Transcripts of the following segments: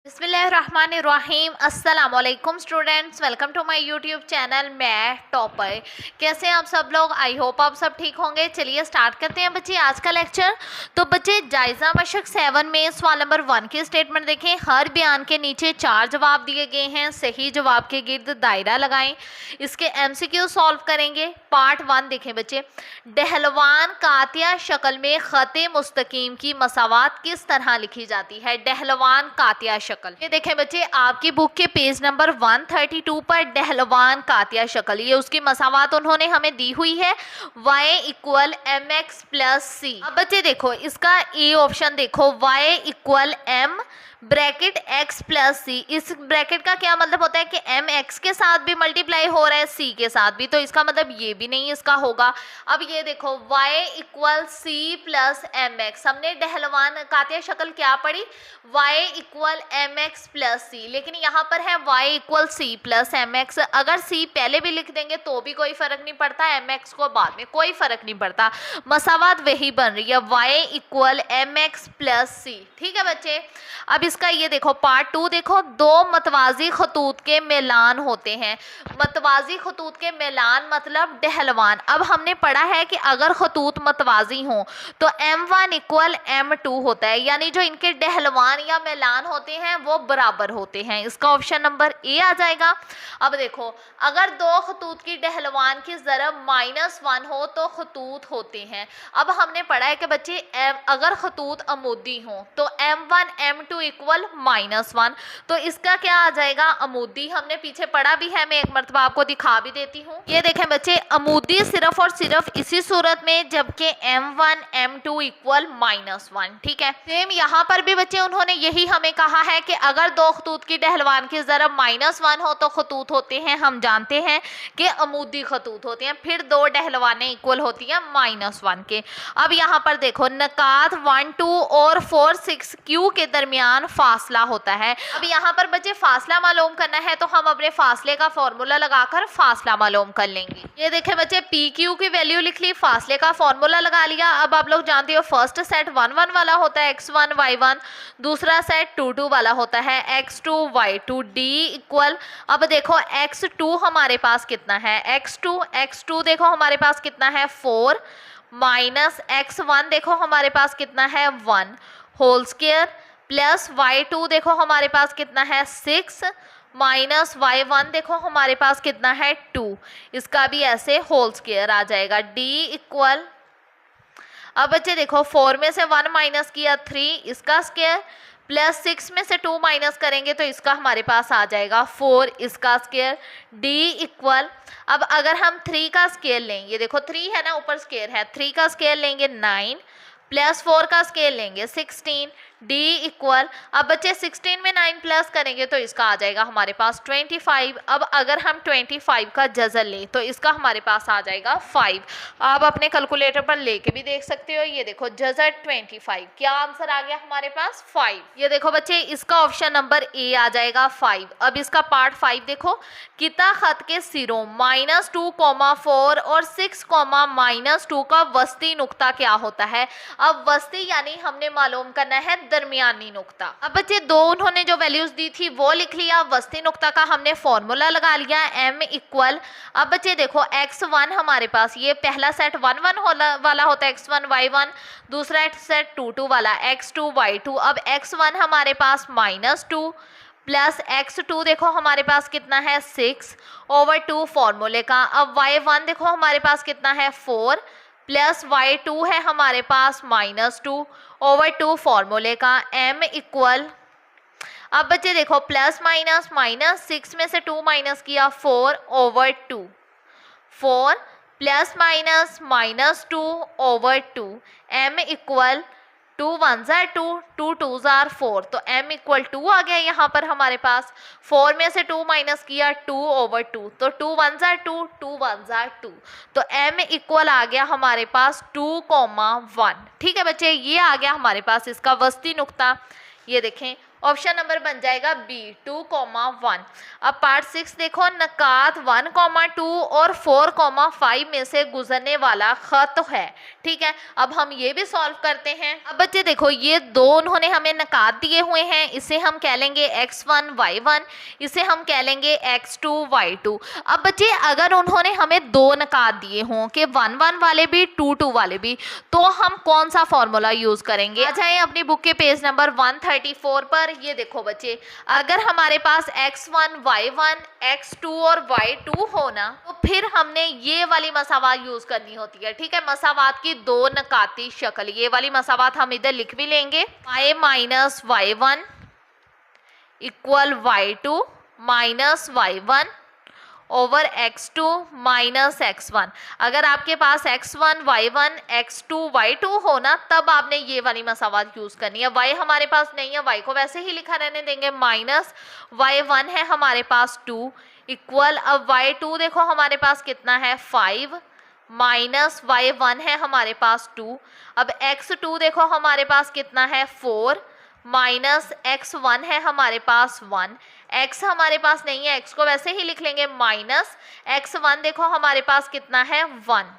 बिस्मिल्लाहिर्रहमानिर्रहीम। अस्सलाम वालेकुम students, welcome to my YouTube channel मैं टॉपर। कैसे हैं आप सब लोग? आई होप आप सब ठीक होंगे। चलिए स्टार्ट करते हैं बच्चे आज का लेक्चर। तो बच्चे जायज़ा मशक 7 में सवाल नंबर 1 की स्टेटमेंट देखें। हर बयान के नीचे 4 जवाब दिए गए हैं, सही जवाब के गिर्द दायरा लगाएं। इसके MCQ सॉल्व करेंगे। पार्ट 1 देखें बच्चे। डहलवान कातिया शक्ल में ख़त मुस्तकीम की मसावात किस तरह लिखी जाती है? डहलवान कातिया शक्ल। ये देखें बच्चे, आपकी बुक के पेज नंबर 132 पर डहलवान कातिया शक्ल, ये उसकी मसावात उन्होंने हमें दी हुई है y equal mx plus c। अब बच्चे देखो इसका ए ऑप्शन देखो, y इक्वल m bracket x plus c. इस ब्रैकेट का क्या मतलब होता है कि m x के साथ भी मल्टीप्लाई हो रहा है c के साथ भी, तो इसका मतलब ये भी नहीं इसका होगा। अब ये देखो y equal c plus m x, हमने डहलवान कातिया शक्ल क्या पढ़ी? y equal m x plus c, लेकिन यहाँ पर है y equal c plus m x. अगर c पहले भी लिख देंगे तो भी कोई फर्क नहीं पड़ता, एम एक्स को बाद में कोई फर्क नहीं पड़ता, मसावात वही बन रही है y equal m x plus c. ठीक है बच्चे। अब इसका ये देखो पार्ट 2 देखो, दो मतवाजी खतूत के मिलान होते हैं। मतवाजी खतूत के मिलान मतलब डहलवान। अब हमने पढ़ा है कि अगर खतूत मतवाजी हों तो m1 इक्वल m2 होता है, यानी जो इनके डहलवान या मिलान होते हैं वो बराबर होते हैं। इसका ऑप्शन नंबर ए आ जाएगा। अब देखो, अगर दो खतूत की डहलवान की ज़रब -1 हो तो खतूत होते हैं। अब हमने पढ़ा है कि बच्चे अगर खतूत अमूदी हों तो m1 m2 इक्वल -1, तो इसका क्या आ जाएगा? अमूदी। हमने पीछे पढ़ा भी है, मैं एक मरतबा आपको दिखा भी देती हूँ। ये देखें बच्चे, अमूदी सिर्फ और सिर्फ इसी सूरत में जबकि m1 m2 इक्वल -1। ठीक है, सेम यहाँ पर भी बच्चे उन्होंने यही हमें कहा है कि अगर दो खतूत की डहलवान की ज़रब -1 हो तो खतूत होते हैं। हम जानते हैं कि अमूदी खतूत होते हैं, फिर दो डहलवानें इक्वल होती हैं -1 के। अब यहाँ पर देखो, नकात 1 2 और 4 6 Q के दरमियान फासला होता है। अब यहाँ पर बच्चे फासला मालूम करना है तो हम अपने फासले का फॉर्मूला लगाकर फासला मालूम कर लेंगे। ये देखें बच्चे, पी क्यू की वैल्यू लिख ली, फासले का फॉर्मूला लगा लिया। अब आप लोग जानते हो फर्स्ट सेट 1 1 वाला होता है x1 y1, दूसरा सेट 2 2 वाला होता है x2 y2 d इक्वल। अब देखो x2 हमारे पास कितना है? x2 देखो हमारे पास कितना है? 4 माइनस x1 देखो हमारे पास कितना है? 1 होल स्क्वायर प्लस y2 देखो हमारे पास कितना है? 6 माइनस y1 देखो हमारे पास कितना है? 2। इसका भी ऐसे होल स्क्वायर आ जाएगा d इक्वल। अब बच्चे देखो 4 में से 1 माइनस किया 3, इसका स्क्वायर प्लस 6 में से 2 माइनस करेंगे तो इसका हमारे पास आ जाएगा 4, इसका स्क्वायर d इक्वल। अब अगर हम 3 का स्क्वायर लें, ये देखो 3 है ना, ऊपर स्क्वायर है, 3 का स्क्वायर लेंगे 9 प्लस 4 का स्केल लेंगे 16 d इक्वल। अब बच्चे 16 में 9 प्लस करेंगे तो इसका आ जाएगा हमारे पास 25। अब अगर हम 25 का जज़र लें तो इसका हमारे पास आ जाएगा 5। आप अपने कैलकुलेटर पर लेके भी देख सकते हो। ये देखो जज़र 25, क्या आंसर आ गया हमारे पास? 5। ये देखो बच्चे, इसका ऑप्शन नंबर ए आ जाएगा 5। अब इसका पार्ट 5 देखो, किता खत के सिरों -2, 4 और 6, -2 का वस्ती नुक्ता क्या होता है? अब वस्ती यानी हमने मालूम करना है दरमियानी नुक्ता। अब बच्चे दो उन्होंने जो वैल्यूज दी थी वो लिख लिया, वस्ती नुक्ता का हमने फॉर्मूला लगा लिया m इक्वल। अब बच्चे देखो x1 हमारे पास, ये पहला सेट 1 1 वाला होता है x1 y1, दूसरा सेट 2 2 वाला x2 y2। अब x1 हमारे पास -2 प्लस x2 देखो हमारे पास कितना है? 6 ओवर 2 फॉर्मूले का। अब y1 देखो हमारे पास कितना है? 4 प्लस y2 है हमारे पास -2 ओवर 2 फॉर्मूले का m इक्वल। अब बच्चे देखो प्लस माइनस 6 में से 2 माइनस किया 4 over 2, 4 plus -2 over 2 m equal 2 1 2 2 2 4, तो m इक्वल 2 आ गया यहाँ पर हमारे पास। 4 में से 2 माइनस किया 2 ओवर 2, तो 2 1 2 2 1 2, तो m इक्वल आ गया हमारे पास 2, 1। ठीक है बच्चे, ये आ गया हमारे पास इसका वस्ती नुक्ता। ये देखें ऑप्शन नंबर बन जाएगा बी 2,1। अब पार्ट 6 देखो, नकात 1,2 और 4,5 में से गुजरने वाला खत है। ठीक है, अब हम ये भी सॉल्व करते हैं। अब बच्चे देखो, ये दो उन्होंने हमें नकात दिए हुए हैं, इसे हम कह लेंगे x1 y1, इसे हम कह लेंगे x2 y2। अब बच्चे अगर उन्होंने हमें दो नकात दिए हों कि 1,1 वाले भी 2,2 वाले भी, तो हम कौन सा फॉर्मूला यूज करेंगे? आ जाए अपनी बुक के पेज नंबर 134 पर। ये देखो बच्चे, अगर हमारे पास x1 y1 x2 और y2 हो ना, तो फिर हमने ये वाली मसावात यूज करनी होती है। ठीक है, मसावात की दो नकाती शक्ल, ये वाली मसावात हम इधर लिख भी लेंगे। y minus y1 equal y2 minus y1 over x2 minus x1। अगर आपके पास x1 y1 x2 y2 हो ना, तब आपने ये वाली मसावात यूज करनी है। y हमारे पास नहीं है, y को वैसे ही लिखा रहने देंगे। माइनस y1 है हमारे पास 2 इक्वल, अब y2 देखो हमारे पास कितना है 5 माइनस y1 है हमारे पास 2। अब x2 देखो हमारे पास कितना है 4 माइनस x1 है हमारे पास 1। x हमारे पास नहीं है, x को वैसे ही लिख लेंगे। माइनस x1 देखो हमारे पास कितना है 1।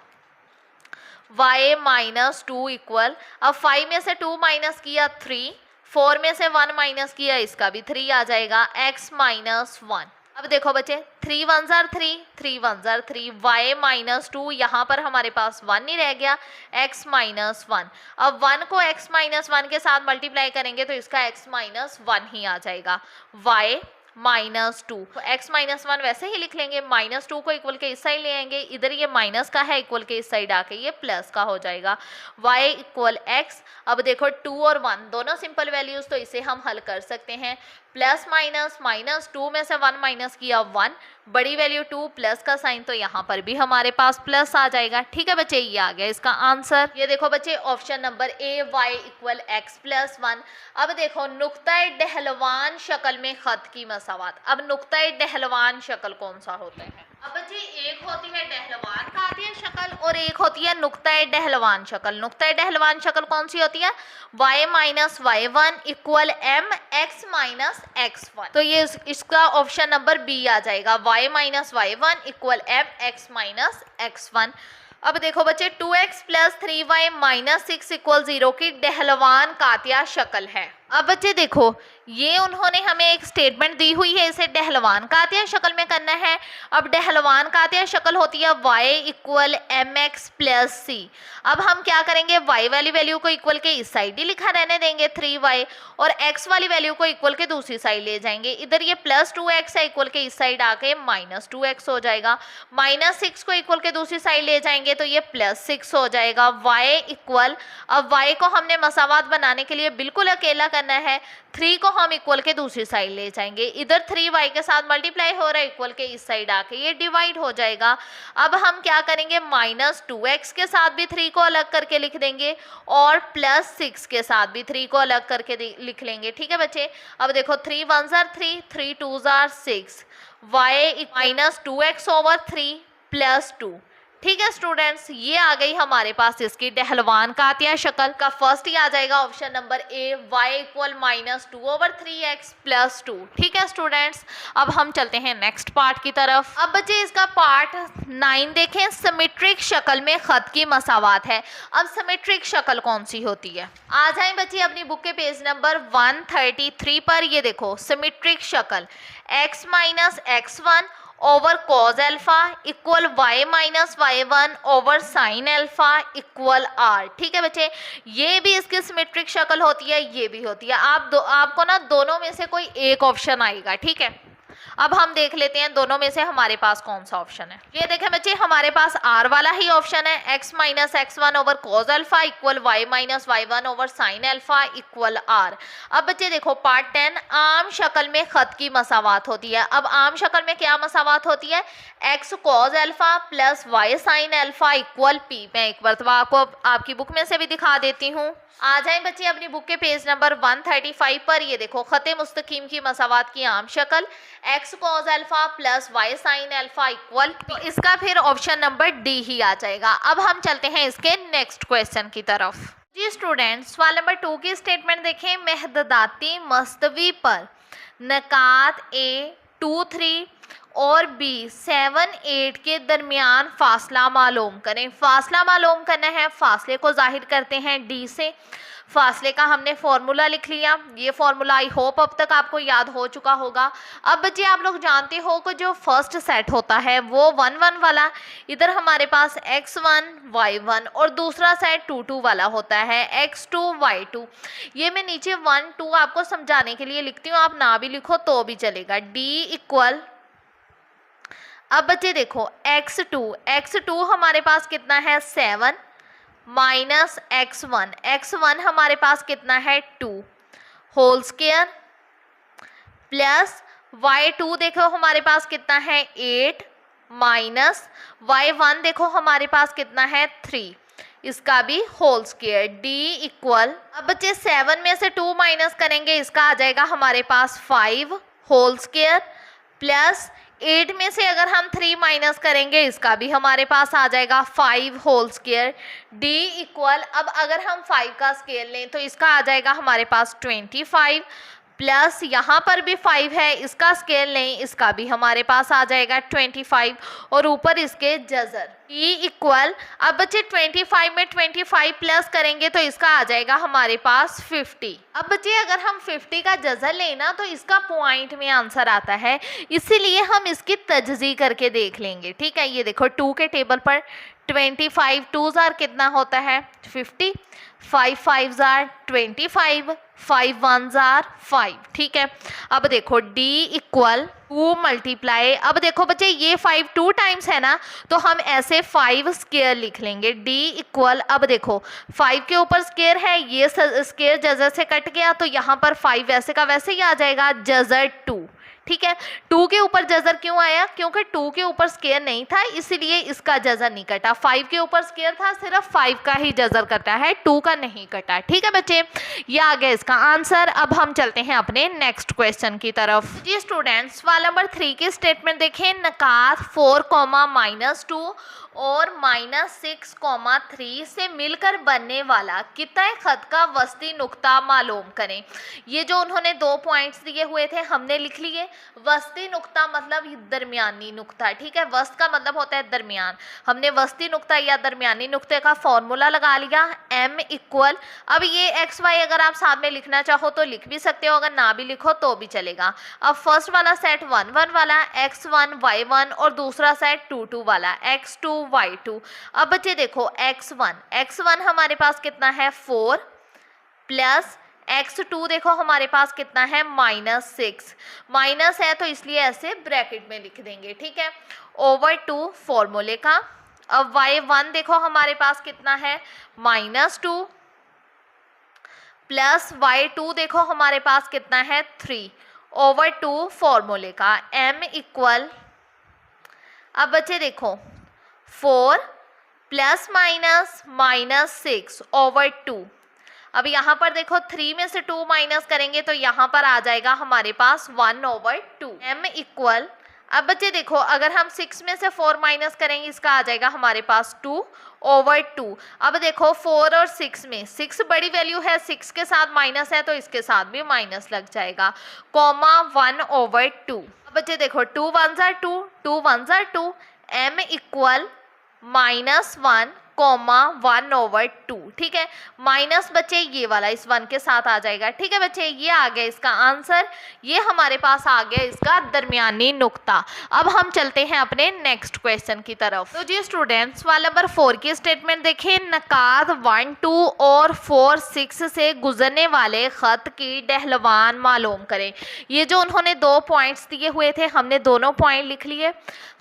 y माइनस 2 इक्वल, अब 5 में से 2 माइनस किया 3, 4 में से 1 माइनस किया, इसका भी 3 आ जाएगा, x माइनस 1। अब देखो बच्चे, 3 1 जार 3, 3 1 जार 3, y माइनस 2, यहाँ पर हमारे पास 1 नहीं रह गया, x माइनस 1। अब 1 को x माइनस 1 के साथ मल्टीप्लाई करेंगे तो इसका x माइनस 1 ही आ जाएगा, y माइनस 2। x माइनस 1 वैसे ही लिख लेंगे, माइनस 2 को इक्वल के इस साइड ले आएंगे, इधर ये माइनस का है, इक्वल के इस साइड आके ये प्लस का हो जाएगा, y इक्वल x। अब देखो 2 और 1 दोनों सिंपल वैल्यूज, तो इसे हम हल कर सकते हैं। प्लस माइनस, माइनस 2 में से 1 माइनस किया 1, बड़ी वैल्यू 2, प्लस का साइन, तो यहाँ पर भी हमारे पास प्लस आ जाएगा। ठीक है बच्चे, ये आ गया इसका आंसर। ये देखो बच्चे, option number A y equal x plus 1। अब देखो, नुक्ता डहलवान शक्ल में खत की मसावात। अब नुक्ता डहलवान शक्ल कौन सा होता है? अब बच्चे, एक होती है डहलवान कातिया शक्ल और एक होती है नुक्ता डहलवान शक्ल। नुक्ता डहलवान शक्ल कौन सी होती है? y minus y1 equal m x minus x1। तो ये इसका ऑप्शन नंबर बी आ जाएगा, y minus y1 equal m x minus x1। अब देखो बच्चे, 2x plus 3y minus 6 equal 0 की डहलवान कातिया शक्ल है। अब बच्चे देखो, ये उन्होंने हमें एक स्टेटमेंट दी हुई है, इसे डहलवान कातिया शक्ल में करना है। अब डहलवान कातिया शक्ल होती है y इक्वल mx प्लस सी। अब हम क्या करेंगे, y वाली वैल्यू को इक्वल के इस साइड ही लिखा रहने देंगे 3y, और x वाली वैल्यू को इक्वल के दूसरी साइड ले जाएंगे। इधर ये प्लस 2x है, इक्वल के इस साइड आके माइनस 2x हो जाएगा। माइनस 6 को इक्वल के दूसरी साइड ले जाएंगे तो ये प्लस 6 हो जाएगा। y इक्वल, अब y को हमने मसावात बनाने के लिए बिल्कुल अकेला करना है, 3 को हम इक्वल के दूसरी साइड ले जाएंगे। इधर 3y के साथ मल्टीप्लाई हो रहा है, इक्वल के इस साइड आके ये डिवाइड हो जाएगा। अब हम क्या करेंगे, माइनस 2x के साथ भी 3 को अलग करके लिख देंगे और प्लस 6 के साथ भी 3 को अलग करके लिख लेंगे। ठीक है बच्चे, अब देखो 3 1 jar 3, 3 2 jar 6, y minus 2x over 3 plus 2। ठीक है स्टूडेंट्स, ये आ गई हमारे पास इसकी डहलवान कातिया शक्ल का फर्स्ट ही आ जाएगा option number A, y equal minus 2 over 3x plus 2। ठीक है स्टूडेंट्स, अब हम चलते हैं नेक्स्ट पार्ट की तरफ। अब बच्चे इसका पार्ट 9 देखें, सिमेट्रिक शक्ल में खत की मसावात है। अब सिमेट्रिक शक्ल कौन सी होती है? आ जाएं बच्चे अपनी बुक के पेज नंबर 133 पर। ये देखो, सिमेट्रिक शक्ल x minus x1 over cause alpha equal y minus y1 over sine alpha equal r। ठीक है बच्चे, ये भी इसकी सिमेट्रिक शक्ल होती है, ये भी होती है। आपको ना दोनों में से कोई एक ऑप्शन आएगा। ठीक है, अब हम देख लेते हैं दोनों में से हमारे पास कौन सा ऑप्शन है। ये देखें बच्चे, हमारे पास r वाला ही ऑप्शन है, x minus x1 over cause alpha equal y minus y1 over sine alpha equal r। अब बच्चे देखो, पार्ट 10 आम शक्ल में खत की मसावात होती है। अब आम शक्ल में क्या मसावात होती है? x cause alpha plus y sign alpha equal p। मैं एक मरतबा आपको आपकी बुक में से भी दिखा देती हूँ। आ जाएं बच्चे अपनी बुक के पेज नंबर 135 पर। ये देखो, खते मुस्तकीम की मसावात की आम शक्ल x cause alpha plus y sign alpha equal, तो इसका फिर ऑप्शन नंबर डी ही आ जाएगा। अब हम चलते हैं इसके नेक्स्ट क्वेश्चन की तरफ। जी स्टूडेंट्स, सवाल नंबर 2 की स्टेटमेंट देखें। मेहददाती मस्तवी पर नकात ए 2-3 और बी 7-8 के दरमियान फासला मालूम करें। फासला मालूम करना है, फासले को जाहिर करते हैं डी से। फासले का हमने फॉर्मूला लिख लिया। ये फॉर्मूला आई होप अब तक आपको याद हो चुका होगा। अब बच्चे आप लोग जानते हो कि जो फर्स्ट सेट होता है वो 1-1 वाला, इधर हमारे पास x1 y1 और दूसरा सेट 2-2 वाला होता है x2 y2। ये मैं नीचे 1-2 आपको समझाने के लिए लिखती हूँ, आप ना भी लिखो तो भी चलेगा। d इक्वल, अब बच्चे देखो x2 हमारे पास कितना है 7 माइनस x1 हमारे पास कितना है 2 होल स्क्वायर प्लस y2 देखो हमारे पास कितना है 8 माइनस y1 देखो हमारे पास कितना है 3, इसका भी होल स्क्वायर। d इक्वल, अब बच्चे 7 में से 2 माइनस करेंगे, इसका आ जाएगा हमारे पास 5 होल स्क्वायर प्लस 8 में से अगर हम 3 माइनस करेंगे, इसका भी हमारे पास आ जाएगा 5 होल स्क्वायर। d इक्वल, अब अगर हम 5 का स्केयर लें तो इसका आ जाएगा हमारे पास 25 प्लस यहाँ पर भी 5 है, इसका स्केयर लें, इसका भी हमारे पास आ जाएगा 25 और ऊपर इसके जज़र। e इक्वल, अब बच्चे 25 में 25 प्लस करेंगे तो इसका आ जाएगा हमारे पास 50। अब बच्चे अगर हम 50 का जज़र लेना तो इसका पॉइंट में आंसर आता है, इसीलिए हम इसकी तजज़ी करके देख लेंगे। ठीक है, ये देखो 2 के टेबल पर 25 2 जार कितना होता है 50, 5 5 जार 25, 5 1 जार 5। ठीक है, अब देखो d इक्वल 2 मल्टीप्लाई, अब देखो बच्चे ये 5 2 टाइम्स है ना, तो हम ऐसे 5 स्क्वायर लिख लेंगे। d इक्वल, अब देखो 5 के ऊपर स्क्वायर है, ये स्क्वायर जज़र से कट गया तो यहाँ पर 5 वैसे का वैसे ही आ जाएगा जज़र 2। ठीक है, 2 के ऊपर जज़र क्यों आया, क्योंकि 2 के ऊपर स्क्वायर नहीं था इसलिए इसका जज़र नहीं कटा। 5 के ऊपर स्क्वायर था, सिर्फ 5 का ही जज़र कटा है, 2 का नहीं कटा। ठीक है बच्चे, ये आ गया इसका आंसर। अब हम चलते हैं अपने नेक्स्ट क्वेश्चन की तरफ। जी स्टूडेंट्स, सवाल नंबर 3 की स्टेटमेंट देखें। नकात 4, -2 और -6, 3 से मिलकर बनने वाला कितने खत का वस्ती नुक्ता मालूम करें। ये जो उन्होंने 2 पॉइंट्स दिए हुए थे हमने लिख लिए। वस्ती नुक्ता मतलब दरमियानी नुक्ता। ठीक है, वस्त का मतलब होता है दरमियान। हमने वस्ती नुक्ता या दरमियानी नुक्ते का फॉर्मूला लगा लिया m इक्वल, अब ये x y अगर आप साथ में लिखना चाहो तो लिख भी सकते हो, अगर ना भी लिखो तो भी चलेगा। अब फर्स्ट वाला सेट 1-1 वाला x1 y1 और दूसरा सेट 2-2 वाला x2 y2। अब बच्चे देखो x1 हमारे पास कितना है 4 प्लस x2 देखो हमारे पास कितना है -6, माइनस है तो इसलिए ऐसे ब्रैकेट में लिख देंगे। ठीक है, ओवर 2 फॉर्मूले का। अब y1 देखो हमारे पास कितना है -2 प्लस y2 देखो हमारे पास कितना है 3 ओवर 2 फॉर्मूले का। m इक्वल, अब बच्चे देखो 4 प्लस माइनस -6 ओवर 2। अब यहाँ पर देखो 3 में से 2 माइनस करेंगे तो यहाँ पर आ जाएगा हमारे पास 1 ओवर 2। m इक्वल, अब बच्चे देखो अगर हम 6 में से 4 माइनस करेंगे इसका आ जाएगा हमारे पास 2 ओवर 2। अब देखो 4 और 6 में 6 बड़ी वैल्यू है, 6 के साथ माइनस है तो इसके साथ भी माइनस लग जाएगा, कॉमा 1 ओवर 2। अब बच्चे देखो 2 1 jar 2, 2 1 jar 2, m equal -1 comma 1 over 2। ठीक है, माइनस बच्चे ये वाला इस 1 के साथ आ जाएगा। ठीक है बच्चे, ये आ गया इसका आंसर, ये हमारे पास आ गया इसका दरमियानी नुक्ता। अब हम चलते हैं अपने नेक्स्ट क्वेश्चन की तरफ। तो जी स्टूडेंट्स, सवाल नंबर 4 की स्टेटमेंट देखें। नकात 1 2 और 4 6 से गुजरने वाले खत की डहलवान मालूम करें। ये जो उन्होंने 2 पॉइंट्स दिए हुए थे हमने दोनों पॉइंट लिख लिए।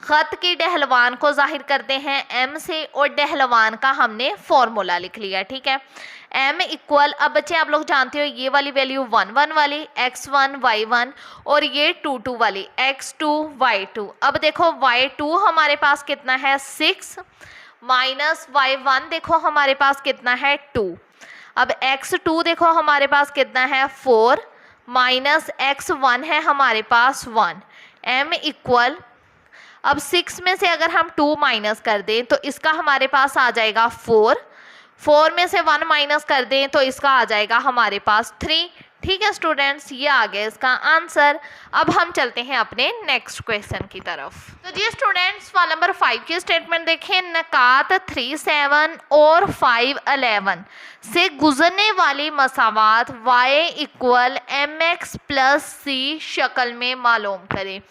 खत की डहलवान को जाहिर करते हैं m से और डहलवान का हमने फॉर्मूला लिख लिया। ठीक है, m इक्वल, अब बच्चे आप लोग जानते हो ये वाली वैल्यू 1-1 वाली x1 y1 और ये 2-2 वाली x2 y2। अब देखो y2 हमारे पास कितना है 6 माइनस y1 देखो हमारे पास कितना है 2। अब x2 देखो हमारे पास कितना है 4 माइनस x1 है हमारे पास 1। m इक्वल, अब 6 में से अगर हम 2 माइनस कर दें तो इसका हमारे पास आ जाएगा 4 4 में से 1 माइनस कर दें तो इसका आ जाएगा हमारे पास 3। ठीक है स्टूडेंट्स, ये आ गया इसका आंसर। अब हम चलते हैं अपने नेक्स्ट क्वेश्चन की तरफ। तो जी स्टूडेंट्स, सवाल नंबर 5 की स्टेटमेंट देखें। नकात 3, 7 और 5, 11 से गुजरने वाली मसावात y equal mx plus c शक्ल में मालूम करें।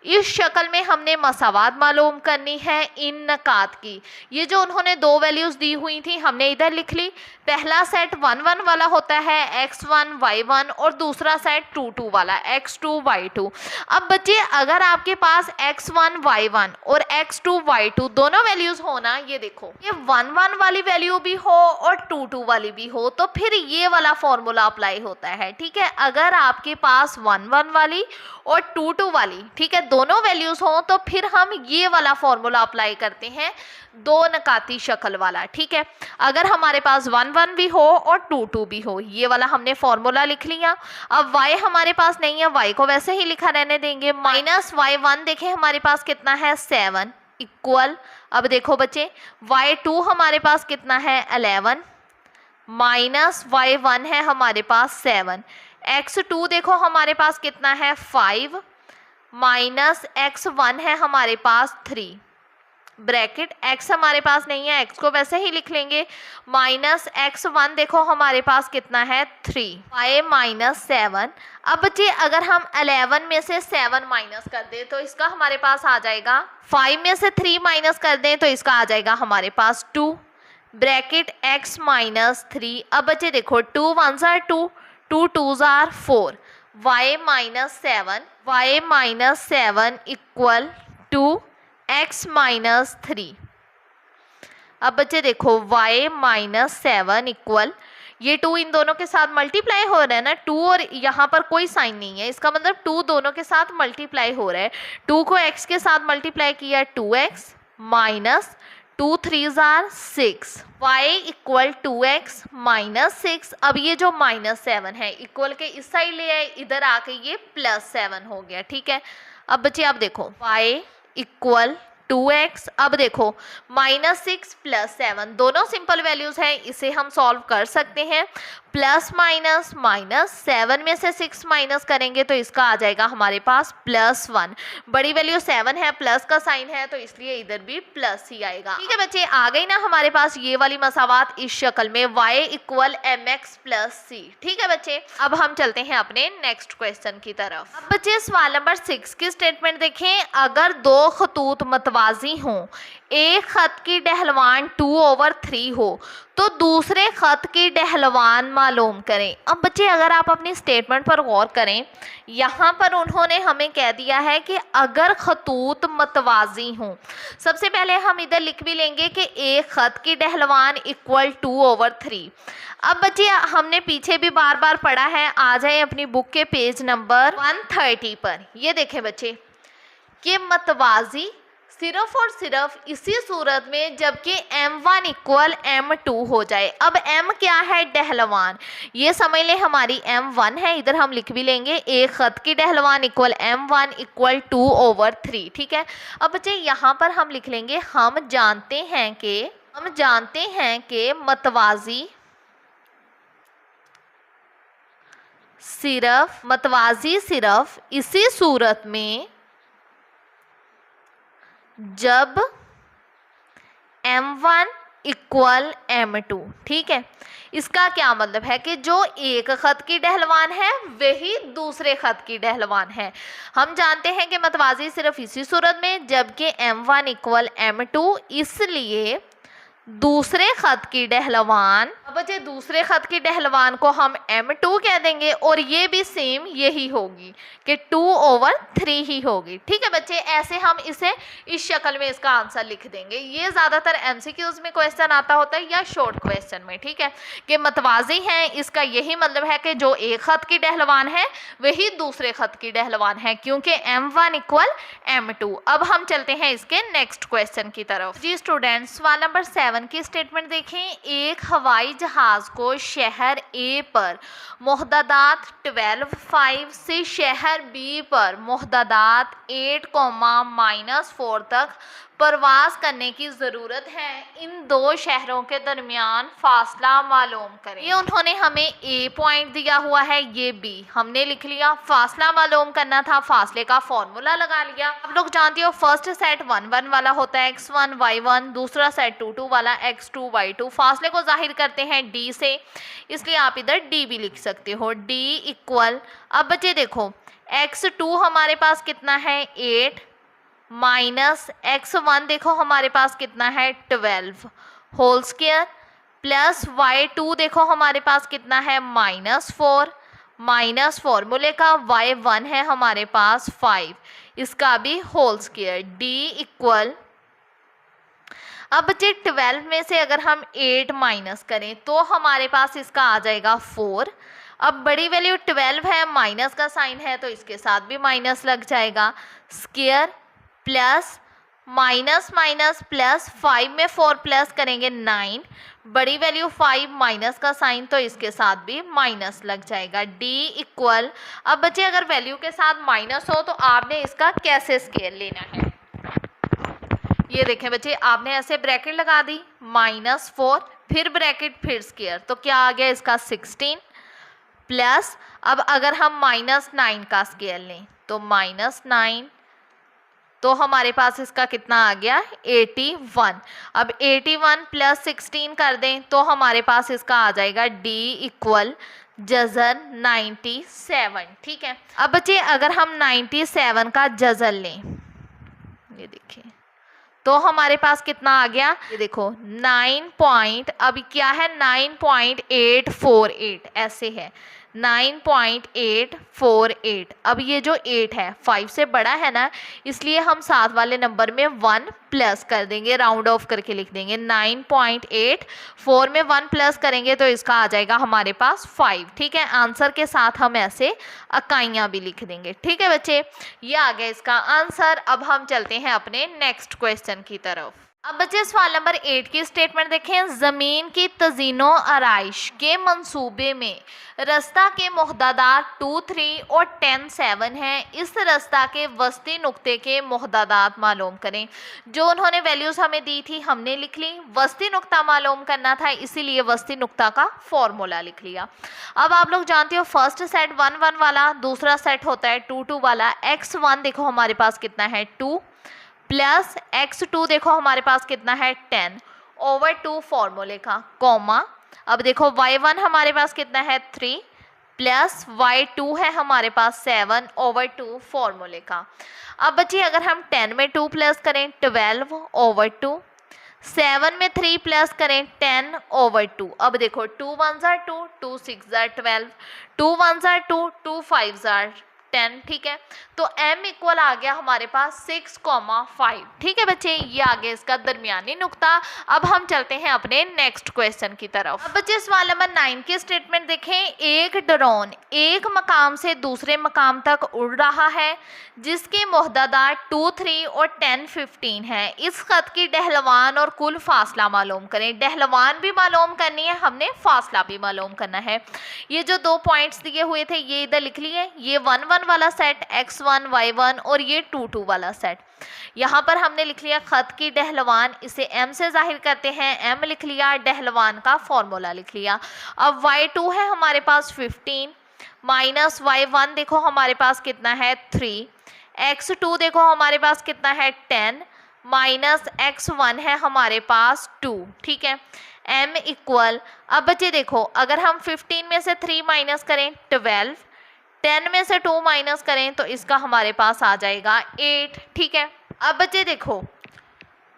इस शक्ल में हमने मसावात मालूम करनी है इन नकात की। ये जो उन्होंने दो वैल्यूज़ दी हुई थी हमने इधर लिख ली। पहला सेट 1 1 वाला होता है x1 y1 और दूसरा सेट 2 2 वाला x2 y2। अब बच्चे अगर आपके पास x1 y1 और x2 y2 दोनों वैल्यूज़ हो ना, ये देखो ये 1 1 वाली वैल्यू भी हो और 2 2 वाली भी हो तो फिर ये वाला फॉर्मूला अप्लाई होता है। ठीक है, अगर आपके पास 1 1 वाली और 2 2 वाली, ठीक है, दोनों वैल्यूज हों तो फिर हम ये वाला फॉर्मूला अप्लाई करते हैं, दो नकाती शक्ल वाला। ठीक है, अगर हमारे पास 1 1 भी हो और 2 2 भी हो, ये वाला हमने फॉर्मूला लिख लिया। अब y हमारे पास नहीं है, y को वैसे ही लिखा रहने देंगे। माइनस y1 देखें हमारे पास कितना है 7 इक्वल, अब देखो बच्चे y2 हमारे पास कितना है 11 माइनस y1 है हमारे पास 7। x2 देखो हमारे पास कितना है 5 माइनस x1 है हमारे पास 3 ब्रैकेट x हमारे पास नहीं है, x को वैसे ही लिख लेंगे। माइनस x1 देखो हमारे पास कितना है 3 y माइनस 7। अब बच्चे अगर हम 11 में से 7 माइनस कर दें तो इसका हमारे पास आ जाएगा, 5 में से 3 माइनस कर दें तो इसका आ जाएगा हमारे पास 2 ब्रैकेट x माइनस 3। अब बच्चे देखो 2 1s are 2, 2 2s are 4, y minus 7, y minus 7 equal to x minus 3। अब बच्चे देखो y माइनस 7 इक्वल, ये 2 इन दोनों के साथ मल्टीप्लाई हो रहा है ना, 2 और यहाँ पर कोई साइन नहीं है, इसका मतलब 2 दोनों के साथ मल्टीप्लाई हो रहा है। 2 को x के साथ मल्टीप्लाई किया 2x minus 2 3s are 6, y equal 2x minus 6। अब ये जो माइनस 7 है इक्वल के इस साइड ले आए, इधर आके ये प्लस 7 हो गया। ठीक है, अब बच्चे आप देखो y इक्वल 2x, अब देखो माइनस 6 प्लस 7 दोनों सिंपल वैल्यूज हैं, इसे हम सॉल्व कर सकते हैं। प्लस माइनस माइनस 7 में से 6 माइनस करेंगे तो इसका आ जाएगा हमारे पास प्लस 1। बड़ी वैल्यू 7 है, प्लस का साइन है तो इसलिए इधर भी प्लस ही आएगा। ठीक है बच्चे, आ गई ना हमारे पास ये वाली मसावात इस शक्ल में y equal mx plus c। ठीक है बच्चे, अब हम चलते हैं अपने नेक्स्ट क्वेश्चन की तरफ। अब बच्चे सवाल नंबर 6 की स्टेटमेंट देखें। अगर दो खतूत मतवाजी हों, एक खत की डहलवान 2/3 हो तो दूसरे खत की डहलवान मालूम करें। अब बच्चे अगर आप अपनी स्टेटमेंट पर गौर करें, यहाँ पर उन्होंने हमें कह दिया है कि अगर खतूत मतवाजी हों, सबसे पहले हम इधर लिख भी लेंगे कि एक खत की डहलवान इक्वल 2/3। अब बच्चे हमने पीछे भी बार बार पढ़ा है, आ जाए अपनी बुक के पेज नंबर 130 पर। ये देखें बच्चे कि मतवाजी सिर्फ और सिर्फ इसी सूरत में जबकि m1 इक्वल m2 हो जाए। अब m क्या है, डहलवान, ये समझ ले हमारी m1 है, इधर हम लिख भी लेंगे एक खत की डहलवान इक्वल m1 इक्वल 2/3। ठीक है, अब बच्चे यहाँ पर हम लिख लेंगे हम जानते हैं कि मतवाजी सिर्फ इसी सूरत में जब m1 इक्वल m2। ठीक है, इसका क्या मतलब है कि जो एक खत की डहलवान है वही दूसरे खत की डहलवान है। हम जानते हैं कि मतवाजी सिर्फ इसी सूरत में जबकि m1 इक्वल m2, इसलिए दूसरे खत की डहलवान, अब बच्चे दूसरे खत की डहलवान को हम m2 कह देंगे और ये भी सेम यही होगी कि 2/3 ही होगी। ठीक है बच्चे, ऐसे हम इसे इस शक्ल में इसका आंसर लिख देंगे। ये ज़्यादातर MCQs में क्वेश्चन आता होता है या शॉर्ट क्वेश्चन में। ठीक है, कि मतवाजी हैं, इसका यही मतलब है कि जो एक खत की डहलवान है वही दूसरे खत की डहलवान है, क्योंकि m1 इक्वल m2। अब हम चलते हैं इसके नेक्स्ट क्वेश्चन की तरफ। जी स्टूडेंट्स, सवाल नंबर 7 7 की स्टेटमेंट देखें। एक हवाई जहाज़ को शहर ए पर मोहदादात 12.5 से शहर बी पर मोहदादात 8, -4 तक प्रवास करने की ज़रूरत है। इन दो शहरों के दरमियान फासला मालूम करें। ये उन्होंने हमें ए पॉइंट दिया हुआ है, ये बी हमने लिख लिया। फासला मालूम करना था, फासले का फॉर्मूला लगा लिया। आप लोग जानते हो फर्स्ट सेट 1 1 वाला होता है x1 y1, दूसरा सेट 2 2 वाला x2 y2। फासले को जाहिर करते हैं d से, इसलिए आप इधर d भी लिख सकते हो। d इक्वल, अब बच्चे देखो x2 हमारे पास कितना है 8 माइनस x1 देखो हमारे पास कितना है 12 होल स्क्वायर, प्लस y2 देखो हमारे पास कितना है -4 माइनस फॉर्मूले का y1 है हमारे पास 5, इसका भी होल स्क्वायर। d इक्वल, अब बच्चे 12 में से अगर हम 8 माइनस करें तो हमारे पास इसका आ जाएगा 4। अब बड़ी वैल्यू 12 है, माइनस का साइन है तो इसके साथ भी माइनस लग जाएगा। Square plus minus minus plus, 5 में 4 प्लस करेंगे 9, बड़ी वैल्यू 5 माइनस का साइन तो इसके साथ भी माइनस लग जाएगा। d इक्वल, अब बच्चे अगर वैल्यू के साथ माइनस हो तो आपने इसका कैसे स्केल लेना है, ये देखें बच्चे, आपने ऐसे ब्रैकेट लगा दी -4 फिर ब्रैकेट फिर स्क्वायर, तो क्या आ गया इसका 16 प्लस, अब अगर हम -9 का स्केल लें तो -9, तो हमारे पास इसका कितना आ गया 81। अब 81 प्लस 16 कर दें तो हमारे पास इसका आ जाएगा d इक्वल जज़र 97। ठीक है, अब बच्चे अगर हम 97 का जज़र लें, ये देखिए, तो हमारे पास कितना आ गया, ये देखो 9 पॉइंट, अभी क्या है 9.848 ऐसे है 9.848। अब ये जो 8 है 5 से बड़ा है ना, इसलिए हम साथ वाले नंबर में 1 प्लस कर देंगे, राउंड ऑफ करके लिख देंगे। 9.84 में 1 प्लस करेंगे तो इसका आ जाएगा हमारे पास 5। ठीक है, आंसर के साथ हम ऐसे इकाइयाँ भी लिख देंगे। ठीक है बच्चे, ये आ गया इसका आंसर। अब हम चलते हैं अपने नेक्स्ट क्वेश्चन की तरफ। अब बच्चे सवाल नंबर 8 की स्टेटमेंट देखें। ज़मीन की तज़ीनो आराइश के मंसूबे में रास्ता के मोहदादात 2 3 और 10 7 हैं। इस रास्ता के वस्ती नुक्ते के मोहदादात मालूम करें। जो उन्होंने वैल्यूज़ हमें दी थी हमने लिख ली, वस्ती नुक्ता मालूम करना था इसीलिए वस्ती नुक्ता का फॉर्मूला लिख लिया। अब आप लोग जानते हो फर्स्ट सेट 1 1 वाला, दूसरा सेट होता है 2 2 वाला। x1 देखो हमारे पास कितना है 2 प्लस x2 देखो हमारे पास कितना है 10/2 फॉर्मूले का, कॉमा, अब देखो y1 हमारे पास कितना है 3 प्लस y2 है हमारे पास 7/2 फॉर्मूले का। अब बच्चे अगर हम 10 में 2 प्लस करें 12/2, 7 में 3 प्लस करें 10/2। अब देखो 2 1 जार 2, 2 6 जार 12, 2 1 जार 2, 2 5 जार 10। ठीक है, तो m इक्वल आ गया हमारे पास 6,5। ठीक है बच्चे, ये आ गया इसका दरमियानी नुक्ता। अब हम चलते हैं अपने नेक्स्ट क्वेश्चन की तरफ। अब बच्चे सवाल नंबर 9 की स्टेटमेंट देखें। एक ड्रोन एक मकाम से दूसरे मकाम तक उड़ रहा है जिसके मोहदादात 2 3 और 10 15 है। इस खत की डहलवान और कुल फासला मालूम करें। डहलवान भी मालूम करनी है हमने, फासला भी मालूम करना है। ये जो 2 पॉइंट्स दिए हुए थे ये इधर लिख लिए, ये 1 1 वाला सेट x1 y1 और ये 2 2 वाला सेट। यहाँ पर हमने लिख लिया खत की डहलवान, इसे m से जाहिर करते हैं, m लिख लिया, डहलवान का फॉर्मूला लिख लिया। अब y2 है हमारे पास 15 माइनस y1 देखो हमारे पास कितना है 3, x2 देखो हमारे पास कितना है 10 माइनस x1 है हमारे पास 2। ठीक है, m इक्वल, अब बच्चे देखो अगर हम 15 में से 3 माइनस करें 12, 10 में से 2 माइनस करें तो इसका हमारे पास आ जाएगा 8। ठीक है, अब बच्चे देखो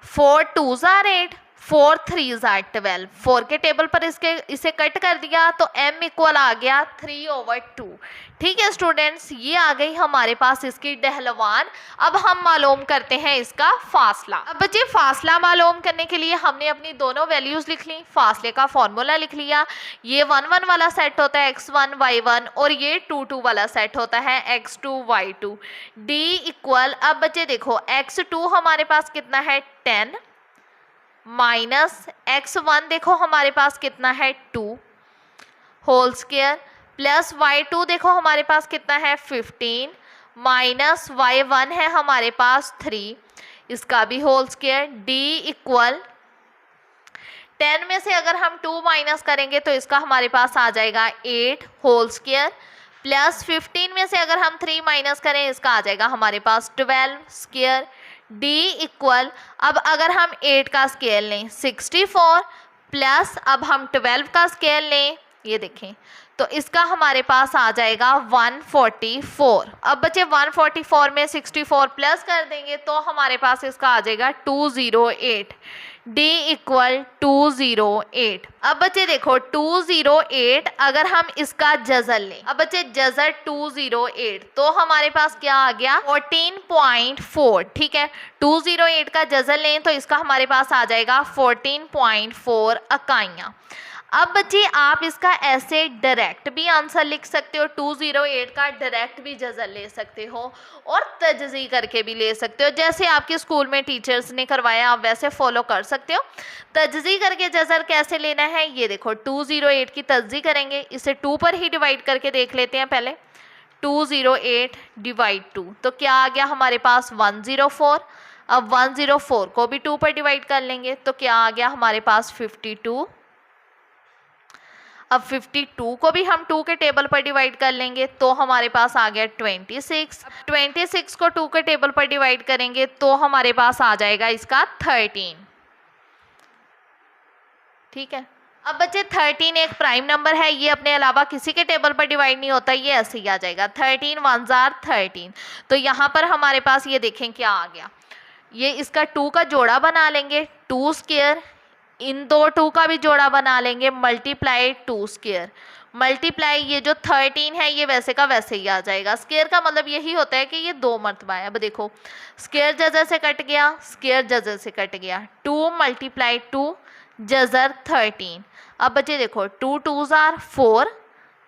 4 2 जार 8, 4 3 जार 12, 4 के टेबल पर इसे कट कर दिया तो m इक्वल आ गया 3/2। ठीक है स्टूडेंट्स, ये आ गई हमारे पास इसकी डहलवान। अब हम मालूम करते हैं इसका फासला। अब बच्चे फासला मालूम करने के लिए हमने अपनी दोनों वैल्यूज लिख ली, फासले का फॉर्मूला लिख लिया। ये 1 1 वाला सेट होता है x1 y1 और ये 2 2 वाला सेट होता है x2 y2। d इक्वल, अब बच्चे देखो x2 हमारे पास कितना है 10 माइनस x1 देखो हमारे पास कितना है 2 होल स्क्वायर प्लस y2 देखो हमारे पास कितना है 15 माइनस y1 है हमारे पास 3 इसका भी होल स्क्वायर d इक्वल 10 में से अगर हम 2 माइनस करेंगे तो इसका हमारे पास आ जाएगा 8 होल स्क्वायर प्लस 15 में से अगर हम 3 माइनस करें इसका आ जाएगा हमारे पास 12 स्क्वायर d इक्वल अब अगर हम 8 का स्केल लें 64 प्लस अब हम 12 का स्केल लें ये देखें तो इसका हमारे पास आ जाएगा 144। अब बच्चे 144 में 64 प्लस कर देंगे तो हमारे पास इसका आ जाएगा 208 d इक्वल 208। अब बच्चे देखो 208 अगर हम इसका जज़र लें, अब बच्चे जज़र 208 तो हमारे पास क्या आ गया 14.4। ठीक है 208 का जज़र लें तो इसका हमारे पास आ जाएगा 14.4 इकाइयाँ। अब बच्चे आप इसका ऐसे डायरेक्ट भी आंसर लिख सकते हो 208 का डायरेक्ट भी जज़र ले सकते हो और तजज़ी करके भी ले सकते हो, जैसे आपके स्कूल में टीचर्स ने करवाया आप वैसे फॉलो कर सकते हो। तजज़ी करके जज़र कैसे लेना है ये देखो 208 की तजज़ी करेंगे, इसे 2 पर ही डिवाइड करके देख लेते हैं पहले 208 डिवाइड 2 तो क्या आ गया हमारे पास 104। अब 104 को भी 2 पर डिवाइड कर लेंगे तो क्या आ गया हमारे पास 52। अब 52 को भी हम 2 के टेबल पर डिवाइड कर लेंगे तो हमारे पास आ गया 26। अब 26 को 2 के टेबल पर डिवाइड करेंगे तो हमारे पास आ जाएगा इसका 13। ठीक है अब बच्चे 13 एक प्राइम नंबर है, ये अपने अलावा किसी के टेबल पर डिवाइड नहीं होता, ये ऐसे ही आ जाएगा 13 1s are 13। तो यहाँ पर हमारे पास ये देखें क्या आ गया, ये इसका 2 का जोड़ा बना लेंगे 2 स्क्वायर, इन दो 2 का भी जोड़ा बना लेंगे मल्टीप्लाई 2 स्क्वायर मल्टीप्लाई ये जो 13 है ये वैसे का वैसे ही आ जाएगा। स्क्वायर का मतलब यही होता है कि ये 2 मरतबा है। अब देखो स्क्वायर जज़र से कट गया, स्क्वायर जज़र से कट गया, 2 × 2 जज़र 13। अब बच्चे देखो 2 2s are 4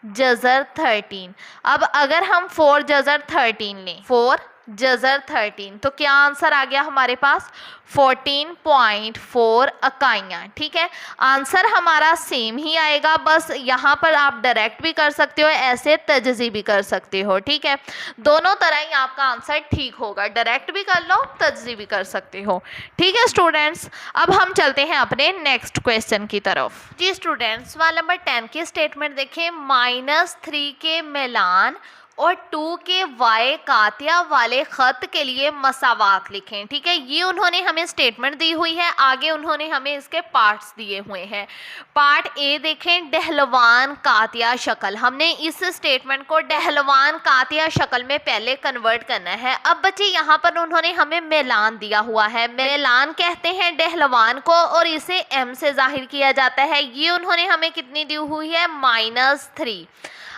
जज़र 13। अब अगर हम 4 जज़र 13 लें 4 जज़र 13 तो क्या आंसर आ गया हमारे पास 14.4 इकाइयाँ। ठीक है आंसर हमारा सेम ही आएगा, बस यहाँ पर आप डायरेक्ट भी कर सकते हो ऐसे तजज़ी भी कर सकते हो। ठीक है दोनों तरह ही आपका आंसर ठीक होगा, डायरेक्ट भी कर लो तजज़ी भी कर सकते हो। ठीक है स्टूडेंट्स अब हम चलते हैं अपने नेक्स्ट क्वेश्चन की तरफ। जी स्टूडेंट्स सवाल नंबर 10 की स्टेटमेंट देखें, -3 के मिलान और 2 के वाई कातिया वाले ख़त के लिए मसावात लिखें। ठीक है ये उन्होंने हमें स्टेटमेंट दी हुई है, आगे उन्होंने हमें इसके पार्ट्स दिए हुए हैं। पार्ट ए देखें डहलवान कातिया शक्ल, हमने इस स्टेटमेंट को डहलवान कातिया शक्ल में पहले कन्वर्ट करना है। अब बच्चे यहाँ पर उन्होंने हमें मेलान दिया हुआ है, मेलान कहते हैं डहलवान को और इसे एम से जाहिर किया जाता है। ये उन्होंने हमें कितनी दी हुई है -3।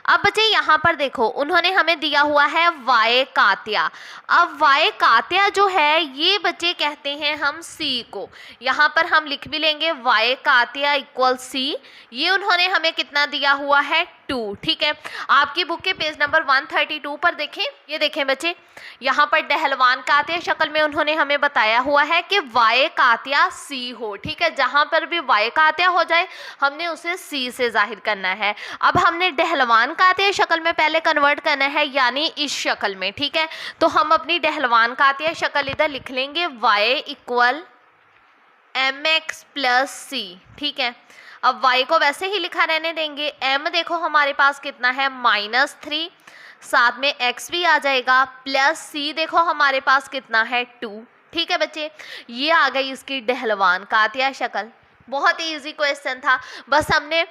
अब बच्चे यहाँ पर देखो उन्होंने हमें दिया हुआ है वाई कातिया। अब वाई कातिया जो है ये बच्चे कहते हैं हम सी को, यहाँ पर हम लिख भी लेंगे वाई कातिया इक्वल सी। ये उन्होंने हमें कितना दिया हुआ है 2। ठीक है आपकी बुक के पेज नंबर 132 पर देखें, ये देखें बच्चे यहाँ पर डहलवान कातिया शक्ल में उन्होंने हमें बताया हुआ है कि वाई कातिया सी हो। ठीक है जहाँ पर भी वाई कातिया हो जाए हमने उसे सी से जाहिर करना है। अब हमने डहलवान कातिया शक्ल में पहले कन्वर्ट करना है यानी इस शक्ल में। ठीक है तो हम अपनी डहलवान कातिया शक्ल इधर लिख लेंगे y equal mx plus c. ठीक है अब y को वैसे ही लिखा रहने देंगे, m देखो हमारे पास कितना है -3, साथ में x भी आ जाएगा प्लस c देखो हमारे पास कितना है 2। ठीक है बच्चे ये आ गई इसकी डहलवान कातिया शक्ल। बहुत ही इजी क्वेश्चन था, बस हमने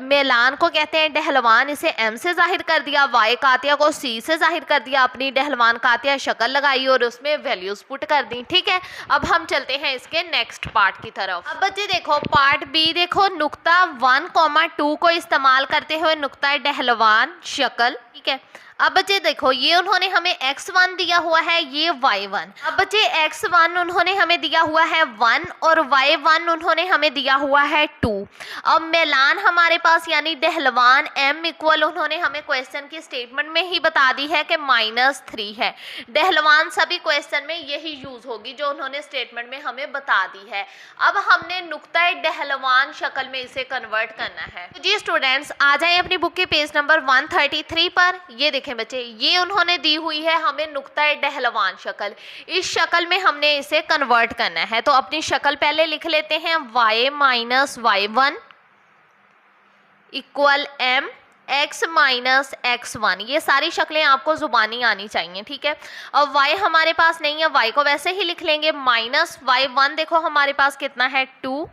मेलान को कहते हैं डहलवान, इसे एम से जाहिर कर दिया, वाई कातिया को सी से जाहिर कर दिया, अपनी डहलवान कातिया शक्ल लगाई और उसमें वैल्यूज पुट कर दी। ठीक है अब हम चलते हैं इसके नेक्स्ट पार्ट की तरफ। अब बच्चे देखो पार्ट बी देखो नुक्ता 1, 2 को इस्तेमाल करते हुए नुक्ता डहलवान शक्ल। ठीक है अब बच्चे देखो ये उन्होंने हमें x1 दिया हुआ है, ये y1। अब बच्चे x1 उन्होंने हमें दिया हुआ है 1 और y1 उन्होंने हमें दिया हुआ है 2। अब मेलान हमारे पास यानी दहलवान m इक्वल उन्होंने हमें क्वेश्चन की स्टेटमेंट में ही बता दी है कि -3 है। दहलवान सभी क्वेश्चन में यही यूज होगी जो उन्होंने स्टेटमेंट में हमें बता दी है। अब हमने नुक्ता दहलवान शक्ल में इसे कन्वर्ट करना है। तो जी स्टूडेंट्स आ जाए अपनी बुक के पेज नंबर 133 पर। ये देखें बच्चे, ये उन्होंने दी हुई है हमें नुक्ता दहलवान शक्ल। इस शक्ल में हमने इसे कन्वर्ट करना है। तो अपनी शक्ल पहले लिख लेते हैं, y minus y1 equal m x minus x1। ये सारी शक्लें आपको जुबानी आनी चाहिए, ठीक है। अब y हमारे पास नहीं है, y को वैसे ही लिख लेंगे। माइनस y1 देखो हमारे पास कितना है 2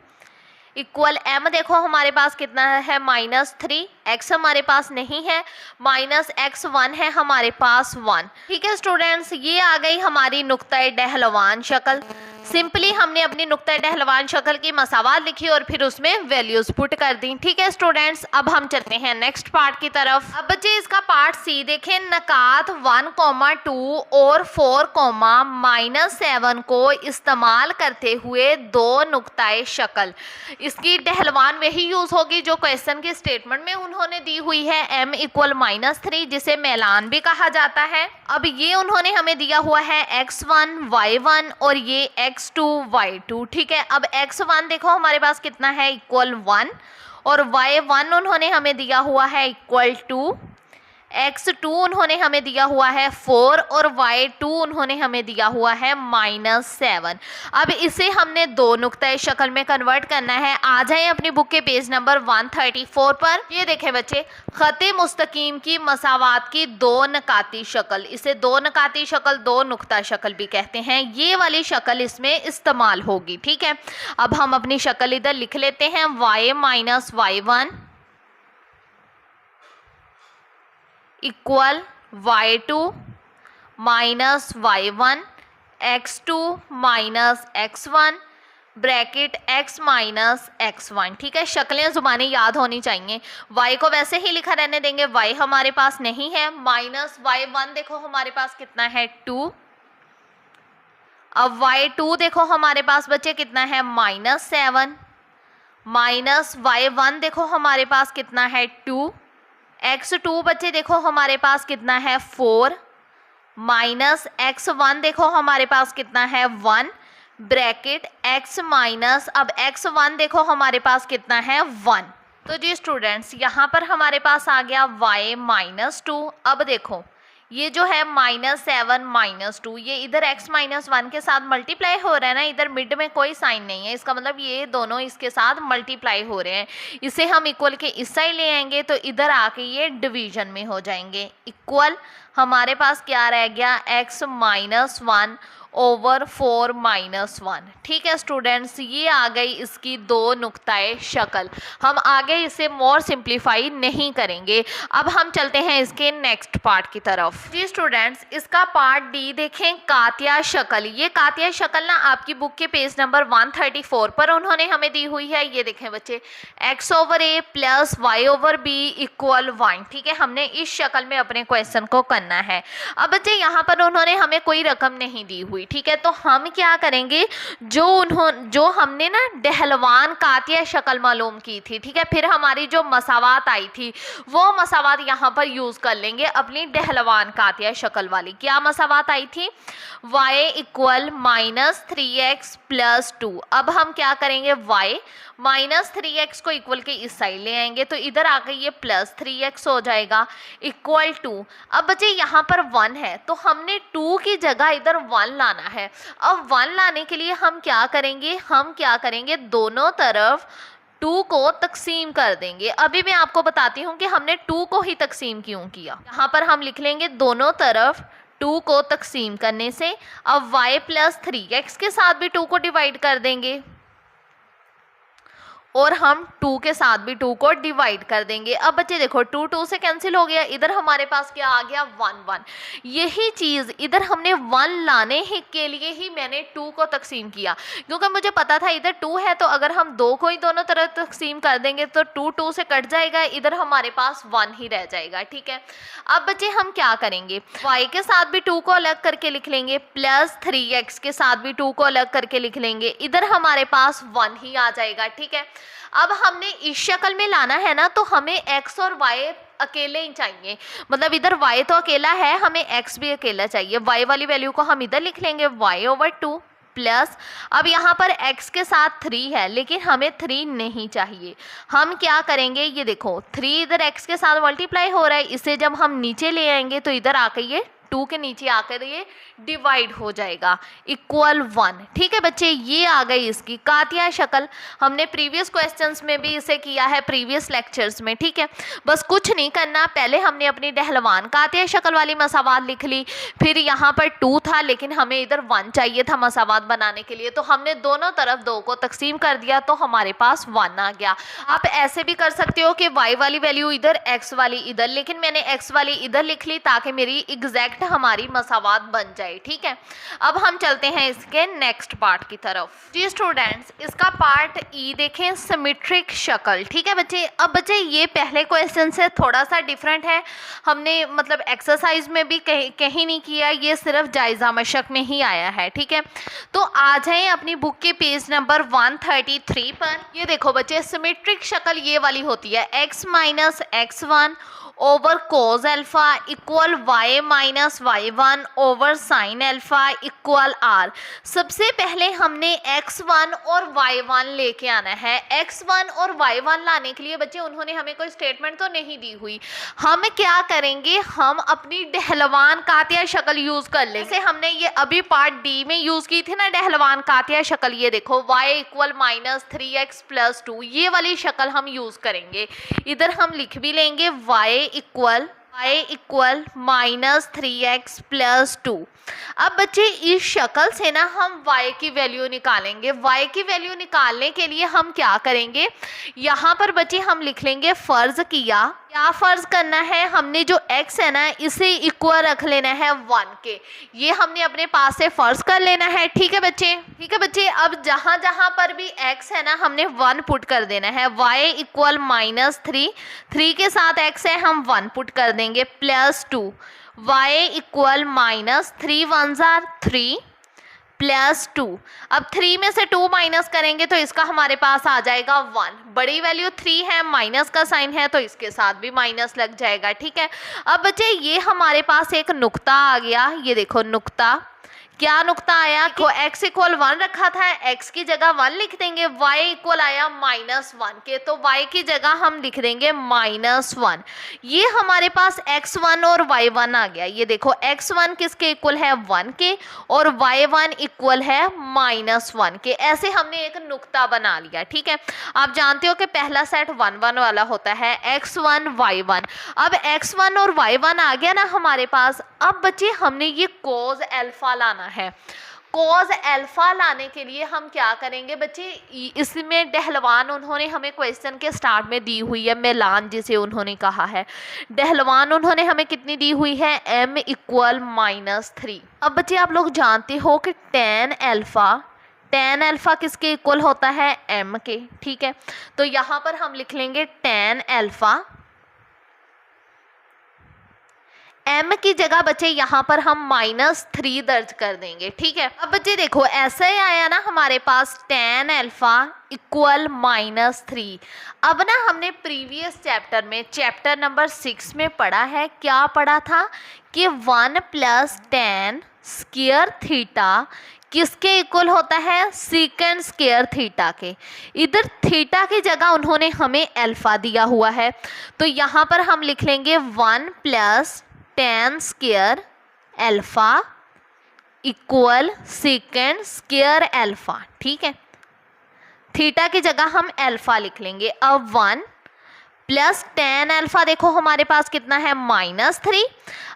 इक्वल m देखो हमारे पास कितना है -3। x हमारे पास नहीं है, -x1 है हमारे पास 1। ठीक है स्टूडेंट्स, ये आ गई हमारी नुक्ता दहलवान शक्ल। सिंपली हमने अपनी नुक्ता दहलवान शक्ल की मसावात लिखी और फिर उसमें वैल्यूज पुट कर दी। ठीक है स्टूडेंट्स, अब हम चलते हैं नेक्स्ट पार्ट की तरफ। अब बच्चे इसका पार्ट सी देखें। नकात 1,2 और 4,-7 को इस्तेमाल करते हुए दो नुक्ताए शक्ल। इसकी दहलवान वही यूज होगी जो क्वेश्चन की स्टेटमेंट में उन्होंने दी हुई है, m इक्वल -3 जिसे मेलान भी कहा जाता है। अब ये उन्होंने हमें दिया हुआ है x1 y1 और ये x2 y2। ठीक है, अब x1 देखो हमारे पास कितना है इक्वल 1 और y1 उन्होंने हमें दिया हुआ है इक्वल 2, x2 उन्होंने हमें दिया हुआ है 4 और y2 उन्होंने हमें दिया हुआ है -7। अब इसे हमने दो नुक्ता शक्ल में कन्वर्ट करना है। आ जाएं अपनी बुक के पेज नंबर 134 पर। ये देखें बच्चे, खते मुस्तकीम की मसावात की दो नकाती शक्ल, इसे दो नकाती शक्ल, दो नुक्ता शक्ल भी कहते हैं। ये वाली शक्ल इसमें इस्तेमाल होगी। ठीक है, अब हम अपनी शक्ल इधर लिख लेते हैं, y minus y1 equal y2 minus y1 x2 minus x1 bracket x minus x1। ठीक है, शक्लें जुबानी याद होनी चाहिए। y को वैसे ही लिखा रहने देंगे, y हमारे पास नहीं है। माइनस y1 देखो हमारे पास कितना है 2। अब y2 देखो हमारे पास बच्चे कितना है -7। माइनस y1 देखो हमारे पास कितना है 2। x2 बच्चे देखो हमारे पास कितना है 4 माइनस x1 देखो हमारे पास कितना है 1 ब्रैकेट x माइनस, अब x1 देखो हमारे पास कितना है 1। तो जी स्टूडेंट्स, यहाँ पर हमारे पास आ गया y -2। अब देखो ये जो है -7 -2, ये इधर x -1 के साथ मल्टीप्लाई हो रहा है ना, इधर मिड में कोई साइन नहीं है, इसका मतलब ये दोनों इसके साथ मल्टीप्लाई हो रहे हैं। इसे हम इक्वल के इस साइड ले आएंगे तो इधर आके ये डिवीजन में हो जाएंगे। इक्वल हमारे पास क्या रह गया x -1 ओवर 4 -1। ठीक है स्टूडेंट्स, ये आ गई इसकी दो नुक्ताए शक्ल। हम आगे इसे मोर सिंप्लीफाई नहीं करेंगे। अब हम चलते हैं इसके नेक्स्ट पार्ट की तरफ। जी स्टूडेंट्स, इसका पार्ट डी देखें, कातिया शक्ल। ये कातिया शक्ल ना आपकी बुक के पेज नंबर 134 पर उन्होंने हमें दी हुई है। ये देखें बच्चे, x/a प्लस y/b इक्वल 1। ठीक है, हमने इस शक्ल में अपने क्वेश्चन को करना है। अब बच्चे यहाँ पर उन्होंने हमें कोई रकम नहीं दी हुई। ठीक है, तो हम क्या करेंगे, जो हमने ना दहलवान कातिया शक्ल मालूम की थी, ठीक है, फिर हमारी जो मसावात आई थी वो मसावात यहाँ पर यूज कर लेंगे अपनी दहलवान कातिया शक्ल वाली। क्या मसावात आई थी, y इक्वल -3x प्लस 2। अब हम क्या करेंगे, y -3x को इक्वल के इस साइड ले आएंगे तो इधर आकर ये +3x हो जाएगा इक्वल टू। अब बच्चे यहाँ पर 1 है तो हमने 2 की जगह इधर 1 लाना है। अब 1 लाने के लिए हम क्या करेंगे, दोनों तरफ 2 को तकसीम कर देंगे। अभी मैं आपको बताती हूँ कि हमने 2 को ही तकसीम क्यों किया। यहाँ पर हम लिख लेंगे दोनों तरफ 2 को तकसीम करने से। अब y + 3x के साथ भी 2 को डिवाइड कर देंगे और हम 2 के साथ भी 2 को डिवाइड कर देंगे। अब बच्चे देखो 2 2 से कैंसिल हो गया, इधर हमारे पास क्या आ गया 1 1। यही चीज़ इधर हमने 1 लाने ही के लिए ही मैंने 2 को तकसीम किया, क्योंकि मुझे पता था इधर 2 है तो अगर हम 2 को ही दोनों तरफ तकसीम कर देंगे तो 2 2 से कट जाएगा, इधर हमारे पास 1 ही रह जाएगा। ठीक है, अब बच्चे हम क्या करेंगे, y के साथ भी 2 को अलग करके लिख लेंगे, प्लस 3x के साथ भी 2 को अलग करके लिख लेंगे, इधर हमारे पास 1 ही आ जाएगा। ठीक है, अब हमने इस शक्ल में लाना है ना, तो हमें x और y अकेले ही चाहिए, मतलब इधर y तो अकेला है, हमें x भी अकेला चाहिए। y वाली वैल्यू को हम इधर लिख लेंगे y/2 प्लस, अब यहाँ पर x के साथ 3 है लेकिन हमें 3 नहीं चाहिए, हम क्या करेंगे, ये देखो 3 इधर x के साथ मल्टीप्लाई हो रहा है, इसे जब हम नीचे ले आएंगे तो इधर आकर ये 2 के नीचे आकर ये डिवाइड हो जाएगा, इक्वल 1। ठीक है बच्चे, ये आ गई इसकी कातिया शक्ल। हमने प्रीवियस क्वेश्चंस में भी इसे किया है, प्रीवियस लेक्चर्स में। ठीक है, बस कुछ नहीं करना, पहले हमने अपनी डहलवान कातिया शक्ल वाली मसावात लिख ली, फिर यहाँ पर 2 था लेकिन हमें इधर 1 चाहिए था मसावात बनाने के लिए, तो हमने दोनों तरफ 2 को तकसीम कर दिया तो हमारे पास 1 आ गया। आप ऐसे भी कर सकते हो कि y वाली वैल्यू इधर, x वाली इधर, लेकिन मैंने x वाली इधर लिख ली ताकि मेरी एग्जैक्ट हमारी मसावात बन जाए। ठीक है, अब हम चलते हैं इसके नेक्स्ट पार्ट की तरफ। जी स्टूडेंट्स, इसका पार्ट ई देखें, सिमेट्रिक शक्ल। ठीक है बच्चे, अब बच्चे ये पहले क्वेश्चन से थोड़ा सा डिफरेंट है, हमने मतलब एक्सरसाइज में भी कहीं नहीं किया, ये सिर्फ जायजा मशक में ही आया है। ठीक है, तो आ जाएं अपनी बुक के पेज नंबर 133 पर। ये देखो बच्चे, सिमेट्रिक शक्ल ये वाली होती है, x minus x1 over cos alpha equal y minus y1 over sine alpha equal r। सबसे पहले हमने x1 और y1 लेके आना है। x1 और y1 लाने के लिए बच्चे उन्होंने हमें कोई स्टेटमेंट तो नहीं दी हुई, हम क्या करेंगे, हम अपनी डहलवान कातिया शक्ल यूज कर लेंगे। जैसे हमने ये अभी पार्ट डी में यूज की थी ना डहलवान कातिया शक्ल, ये देखो y equal minus 3x plus 2, ये वाली शक्ल हम यूज करेंगे। इधर हम लिख भी लेंगे y equal minus 3x plus 2। अब बच्चे इस शक्ल से ना हम y की वैल्यू निकालेंगे। y की वैल्यू निकालने के लिए हम क्या करेंगे, यहाँ पर बच्चे हम लिख लेंगे फ़र्ज़ किया। क्या फ़र्ज़ करना है, हमने जो x है ना इसे इक्वल रख लेना है 1 के, ये हमने अपने पास से फ़र्ज़ कर लेना है। ठीक है बच्चे, ठीक है बच्चे, अब जहाँ जहाँ पर भी x है ना हमने 1 पुट कर देना है। y इक्वल माइनस 3 के साथ x है, हम 1 पुट कर देंगे, plus 2 y equal minus 3 1 jar 3 plus 2। अब 3 में से 2 माइनस करेंगे तो इसका हमारे पास आ जाएगा 1। बड़ी वैल्यू 3 है, माइनस का साइन है तो इसके साथ भी माइनस लग जाएगा। ठीक है, अब बच्चे ये हमारे पास एक नुक्ता आ गया, ये देखो नुक्ता, क्या नुक्ता आया, को x इक्वल 1 रखा था, x की जगह 1 लिख देंगे, y इक्वल आया माइनस 1 के, तो y की जगह हम लिख देंगे माइनस 1। ये हमारे पास x1 और y1 आ गया। ये देखो x1 किसके इक्वल है 1 के और y1 इक्वल है माइनस 1 के। ऐसे हमने एक नुक्ता बना लिया। ठीक है, आप जानते हो कि पहला सेट 1 1 वाला होता है, x1 y1। अब x1 और y1 आ गया ना हमारे पास। अब बच्चे हमने ये कोज अल्फा लाना है। कोज अल्फा लाने के लिए हम क्या करेंगे बच्चे, इसमें डहलवान उन्होंने हमें क्वेश्चन के स्टार्ट में दी हुई है, मिलान जिसे उन्होंने कहा है, डहलवान उन्होंने हमें कितनी दी हुई है, m इक्वल माइनस 3। अब बच्चे आप लोग जानते हो कि टेन अल्फ़ा किसके इक्वल होता है, m के। ठीक है, तो यहाँ पर हम लिख लेंगे टेन अल्फ़ा, m की जगह बच्चे यहाँ पर हम माइनस 3 दर्ज कर देंगे। ठीक है, अब बच्चे देखो ऐसा ही आया ना हमारे पास टेन अल्फा इक्वल माइनस 3। अब ना हमने प्रीवियस चैप्टर में चैप्टर नंबर 6 में पढ़ा है, क्या पढ़ा था कि 1 प्लस टेन स्क्वायर थीटा किसके इक्वल होता है, सीकेंड स्क्वायर थीटा के। इधर थीटा की जगह उन्होंने हमें अल्फा दिया हुआ है, तो यहाँ पर हम लिख लेंगे 1 plus ten square alpha equal secant square alpha. ठीक है, थीटा की जगह हम अल्फा लिख लेंगे। अब 1 प्लस टेन अल्फा देखो हमारे पास कितना है, माइनस 3।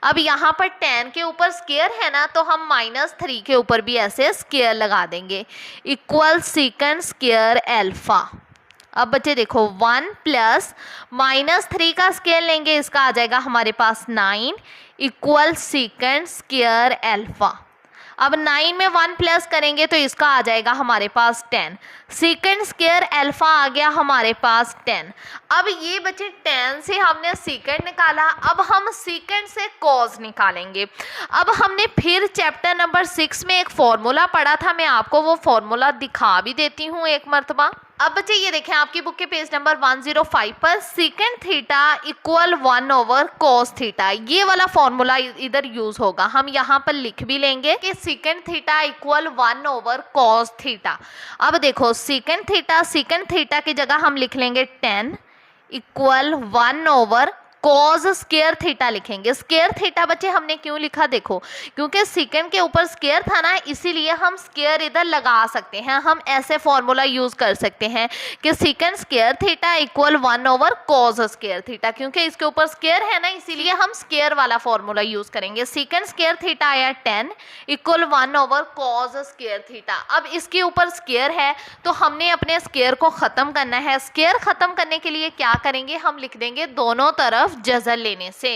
अब यहाँ पर टेन के ऊपर स्क्वायर है ना, तो हम माइनस 3 के ऊपर भी ऐसे स्क्वायर लगा देंगे, इक्वल सीकेंड स्क्वायर अल्फा। अब बच्चे देखो 1 प्लस -3 का स्क्वायर लेंगे, इसका आ जाएगा हमारे पास 9 इक्वल सेकंड स्क्वायर अल्फा। अब 9 में 1 प्लस करेंगे तो इसका आ जाएगा हमारे पास 10, सेकंड स्क्वायर अल्फा आ गया हमारे पास 10। अब ये बच्चे 10 से हमने सेकंड निकाला, अब हम सेकंड से कॉज निकालेंगे। अब हमने फिर चैप्टर नंबर 6 में एक फॉर्मूला पढ़ा था, मैं आपको वो फॉर्मूला दिखा भी देती हूँ एक मर्तबा। अब बच्चे ये देखें आपकी बुक के पेज नंबर 105 पर second theta equal 1 over cos theta, ये वाला फॉर्मूला इधर यूज होगा। हम यहाँ पर लिख भी लेंगे कि second theta equal 1 over cos theta. अब देखो सेकंड थीटा की जगह हम लिख लेंगे 10 equal 1 over cause square theta लिखेंगे। स्क्वायर थीटा बच्चे हमने क्यों लिखा, देखो क्योंकि सेकंड के ऊपर स्क्वायर था ना, इसीलिए हम स्क्वायर इधर लगा सकते हैं। हम ऐसे फॉर्मूला यूज कर सकते हैं कि second square theta equal 1 over cause square theta, क्योंकि इसके ऊपर स्क्वायर है ना, इसीलिए हम स्क्वायर वाला फॉर्मूला यूज करेंगे। सेकंड स्क्वायर थीटा आया 10 equal 1 over cause square theta. अब इसके ऊपर स्क्वायर है तो हमने अपने स्क्वायर को खत्म करना है। स्क्वायर खत्म करने के लिए क्या करेंगे, हम लिख देंगे दोनों तरफ जज़र लेने से।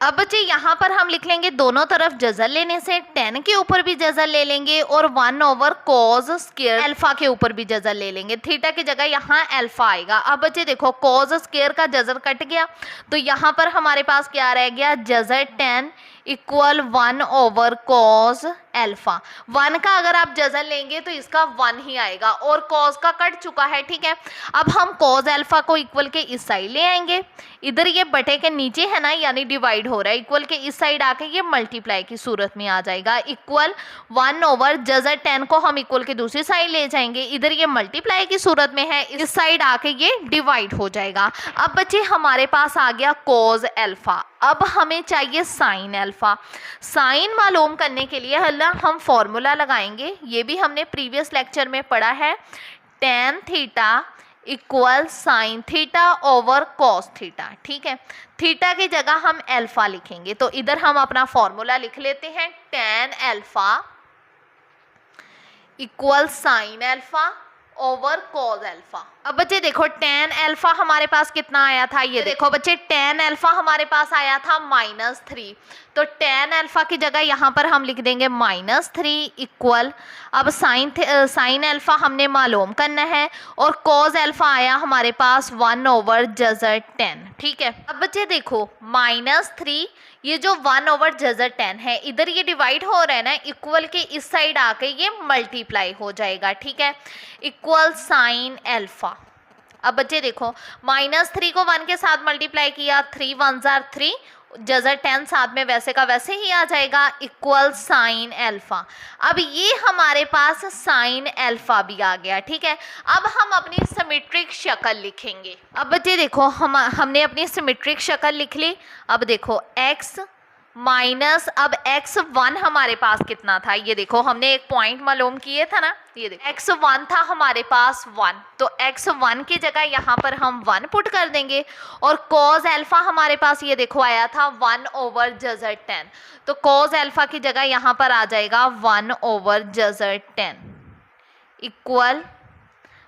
अब बच्चे यहाँ पर हम लिख लेंगे दोनों तरफ जज़र लेने से, 10 के ऊपर भी जज़र ले लेंगे और 1 ओवर कॉज स्क्वायर अल्फा के ऊपर भी जज़र ले लेंगे। थीटा की जगह यहाँ अल्फा आएगा। अब बच्चे देखो कॉज स्क्वायर का जज़र कट गया तो यहाँ पर हमारे पास क्या रह गया, जज़र 10 इक्वल 1 ओवर कॉज अल्फा। 1 का अगर आप जज़र लेंगे तो इसका 1 ही आएगा और कॉज का कट चुका है, ठीक है। अब हम कॉज अल्फा को इक्वल के इस साइड ले आएंगे, इधर ये बटे के नीचे है ना, यानी डिवाइड हो रहा है, इक्वल के इस साइड आके ये मल्टीप्लाई की सूरत में आ जाएगा। इक्वल 1 ओवर जज़र 10 को हम इक्वल के दूसरी साइड ले जाएंगे, इधर ये मल्टीप्लाई की सूरत में है, इस साइड आके ये डिवाइड हो जाएगा। अब बच्चे हमारे पास आ गया कॉज अल्फा। अब हमें चाहिए साइन अल्फा। साइन मालूम करने के लिए हम फॉर्मूला लगाएंगे, ये भी हमने प्रीवियस लेक्चर में पढ़ा है, tan theta equal sine theta over cos theta, ठीक है। थीटा की जगह हम अल्फा लिखेंगे, तो इधर हम अपना फॉर्मूला लिख लेते हैं, tan alpha equal sine alpha over cos alpha. अब बच्चे देखो tan अल्फा हमारे पास कितना आया था, ये देखो बच्चे tan अल्फा हमारे पास आया था -3, तो tan अल्फा की जगह यहाँ पर हम लिख देंगे -3 इक्वल, अब साइन अल्फा हमने मालूम करना है और कॉस अल्फा आया हमारे पास 1 ओवर जज़र 10, ठीक है। अब बच्चे देखो -3, ये जो 1 ओवर जज़र 10 है इधर ये डिवाइड हो रहा है ना, इक्वल के इस साइड आके ये मल्टीप्लाई हो जाएगा, ठीक है, इक्वल साइन अल्फा। अब बच्चे देखो -3 को 1 के साथ मल्टीप्लाई किया, 3 1 जार 3, जज़र 10 साथ में वैसे का वैसे ही आ जाएगा, इक्वल साइन अल्फा। अब ये हमारे पास साइन अल्फा भी आ गया, ठीक है। अब हम अपनी सिमेट्रिक शक्ल लिखेंगे। अब बच्चे देखो हमने अपनी सिमेट्रिक शक्ल लिख ली। अब देखो x माइनस, अब x1 हमारे पास कितना था, ये देखो हमने एक पॉइंट मालूम किए था ना, ये देखो x1 था हमारे पास 1, तो x1 की जगह यहाँ पर हम 1 पुट कर देंगे और कॉज अल्फा हमारे पास ये देखो आया था 1 ओवर जज़र 10, तो कॉज अल्फा की जगह यहाँ पर आ जाएगा 1 ओवर जज़र 10 इक्वल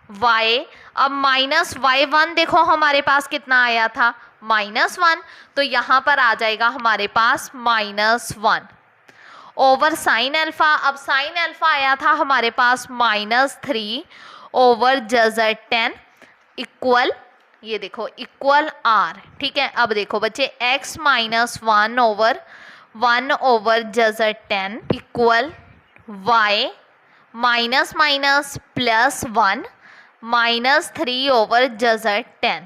y। अब -y1 देखो हमारे पास कितना आया था, -1, तो यहाँ पर आ जाएगा हमारे पास -1 ओवर साइन अल्फा। अब साइन अल्फा आया था हमारे पास -3 ओवर जज़र 10 इक्वल, ये देखो इक्वल r, ठीक है। अब देखो बच्चे x -1 ओवर 1 ओवर जज़र 10 equal y minus minus +1 -3 over जज़र 10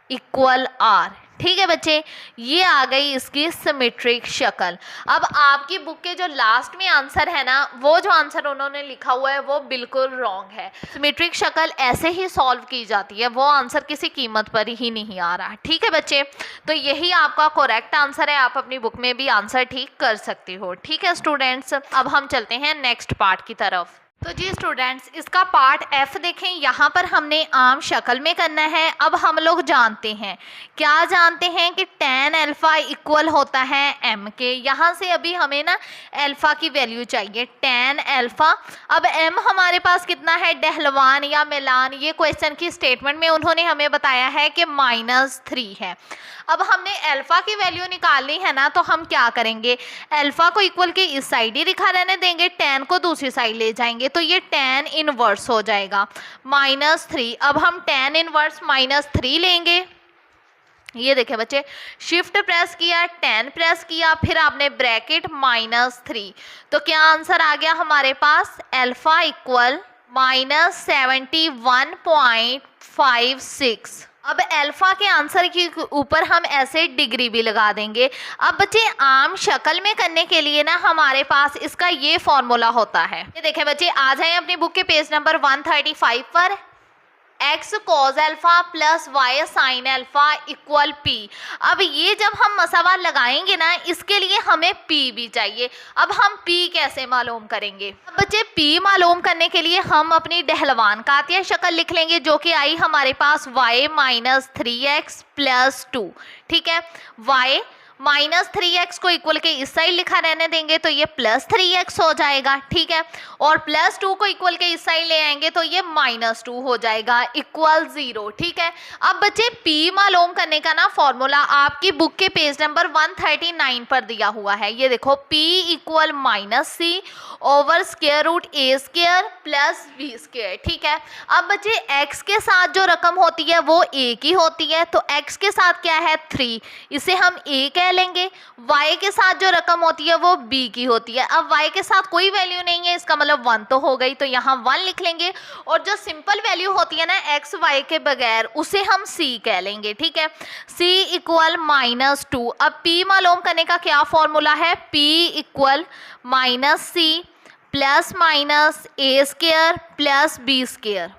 इक्वल r, ठीक है बच्चे, ये आ गई इसकी सिमेट्रिक शक्ल। अब आपकी बुक के जो लास्ट में आंसर है ना, वो जो आंसर उन्होंने लिखा हुआ है वो बिल्कुल रॉन्ग है। सिमेट्रिक शक्ल ऐसे ही सॉल्व की जाती है, वो आंसर किसी कीमत पर ही नहीं आ रहा, ठीक है बच्चे। तो यही आपका करेक्ट आंसर है, आप अपनी बुक में भी आंसर ठीक कर सकते हो, ठीक है स्टूडेंट्स। अब हम चलते हैं नेक्स्ट पार्ट की तरफ। तो जी स्टूडेंट्स, इसका पार्ट एफ देखें। यहाँ पर हमने आम शक्ल में करना है। अब हम लोग जानते हैं, क्या जानते हैं कि tan अल्फ़ा इक्वल होता है m के। यहाँ से अभी हमें ना अल्फ़ा की वैल्यू चाहिए, tan अल्फ़ा। अब m हमारे पास कितना है, डहलवान या मिलान, ये क्वेश्चन की स्टेटमेंट में उन्होंने हमें बताया है कि -3 है। अब हमने अल्फ़ा की वैल्यू निकालनी है ना, तो हम क्या करेंगे, अल्फ़ा को इक्वल के इस साइड ही लिखा रहने देंगे, tan को दूसरी साइड ले जाएंगे, तो ये tan इनवर्स हो जाएगा -3। अब हम tan इनवर्स -3 लेंगे। ये देखें बच्चे, शिफ्ट प्रेस किया, tan प्रेस किया, फिर आपने ब्रैकेट -3, तो क्या आंसर आ गया हमारे पास, अल्फ़ा इक्वल -71.56। अब अल्फ़ा के आंसर के ऊपर हम ऐसे डिग्री भी लगा देंगे। अब बच्चे आम शक्ल में करने के लिए ना हमारे पास इसका ये फॉर्मूला होता है। ये देखें बच्चे, आ जाएं अपनी बुक के पेज नंबर 135 पर। x cos alpha plus y sine alpha equal p। अब ये जब हम मसावा लगाएंगे ना, इसके लिए हमें p भी चाहिए। अब हम p कैसे मालूम करेंगे, अब बच्चे p मालूम करने के लिए हम अपनी डहलवान कातिया शक्ल लिख लेंगे, जो कि आई हमारे पास y -3x + 2। ठीक है, y -3x को इक्वल के इस साइड लिखा रहने देंगे, तो ये +3x हो जाएगा। ठीक है, और +2 को इक्वल के इस साइड ले आएंगे, तो ये -2 हो जाएगा इक्वल 0। ठीक है, अब बच्चे p मालूम करने का ना फॉर्मूला आपकी बुक के पेज नंबर 139 पर दिया हुआ है। ये देखो, p equal -c over square root a square plus b square. ठीक है, अब बच्चे x के साथ जो रकम होती है वो a की होती है, तो x के साथ क्या है 3, इसे हम a कह लेंगे। y के साथ जो रकम होती है वो b की होती है। अब y के साथ कोई वैल्यू नहीं है, इसका मतलब 1 तो हो गई, तो यहाँ 1 लिख लेंगे। और जो सिंपल वैल्यू होती है ना x y के बगैर, उसे हम c कह लेंगे। ठीक है, c इक्वल -2। अब p मालूम करने का क्या फॉर्मूला है, p equal -c plus minus a square plus b square.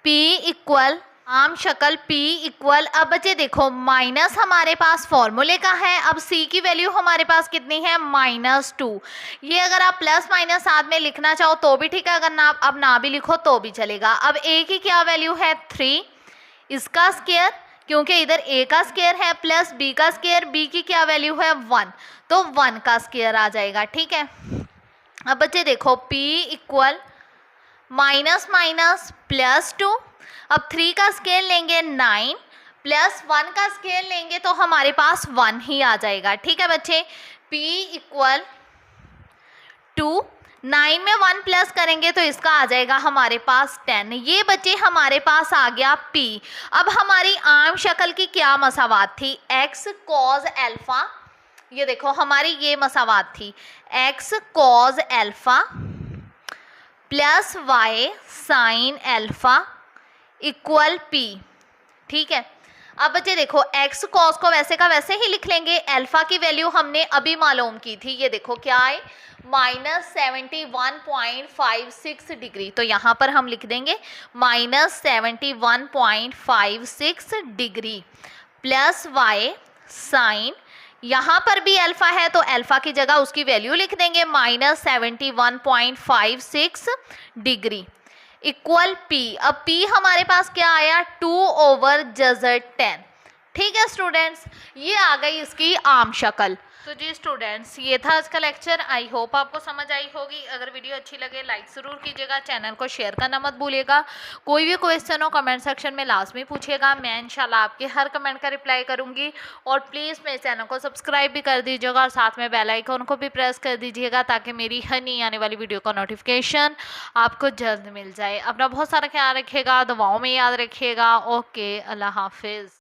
p equal आम शक्ल p इक्वल, अब बच्चे देखो माइनस हमारे पास फॉर्मूले का है। अब c की वैल्यू हमारे पास कितनी है, -2। ये अगर आप प्लस माइनस साथ में लिखना चाहो तो भी ठीक है, अगर ना अब ना भी लिखो तो भी चलेगा। अब a की क्या वैल्यू है 3, इसका स्क्वायर, क्योंकि इधर a का स्क्वायर है, प्लस b का स्क्वायर, b की क्या वैल्यू है 1, तो 1 का स्क्वायर आ जाएगा। ठीक है, अब बच्चे देखो p इक्वल -2। अब 3 का स्केल लेंगे 9 प्लस 1 का स्केल लेंगे तो हमारे पास 1 ही आ जाएगा। ठीक है बच्चे, p इक्वल 2, 9 में 1 प्लस करेंगे तो इसका आ जाएगा हमारे पास 10। ये बच्चे हमारे पास आ गया p। अब हमारी आम शक्ल की क्या मसावात थी, x cos अल्फ़ा। ये देखो हमारी ये मसावात थी, x cos alpha plus y sine alpha equal p। ठीक है, अब बच्चे देखो x cos को वैसे का वैसे ही लिख लेंगे। अल्फ़ा की वैल्यू हमने अभी मालूम की थी, ये देखो क्या है, -71.56 डिग्री, तो यहाँ पर हम लिख देंगे -71.56 डिग्री प्लस y साइन, यहाँ पर भी अल्फ़ा है तो अल्फ़ा की जगह उसकी वैल्यू लिख देंगे -71.56 डिग्री इक्वल p। अब p हमारे पास क्या आया, 2/10। ठीक है स्टूडेंट्स, ये आ गई इसकी आम शक्ल। तो जी स्टूडेंट्स, ये था आज का लेक्चर। आई होप आपको समझ आई होगी। अगर वीडियो अच्छी लगे लाइक ज़रूर कीजिएगा, चैनल को शेयर करना मत भूलिएगा। कोई भी क्वेश्चन हो कमेंट सेक्शन में लाजमी पूछिएगा, मैं इंशाल्लाह आपके हर कमेंट का रिप्लाई करूंगी। और प्लीज़ मेरे चैनल को सब्सक्राइब भी कर दीजिएगा और साथ में बेल आइकन को भी प्रेस कर दीजिएगा, ताकि मेरी हर नई आने वाली वीडियो का नोटिफिकेशन आपको जल्द मिल जाए। अपना बहुत सारा ख्याल रखिएगा, दुआओं में याद रखिएगा। ओके, अल्लाह हाफिज़।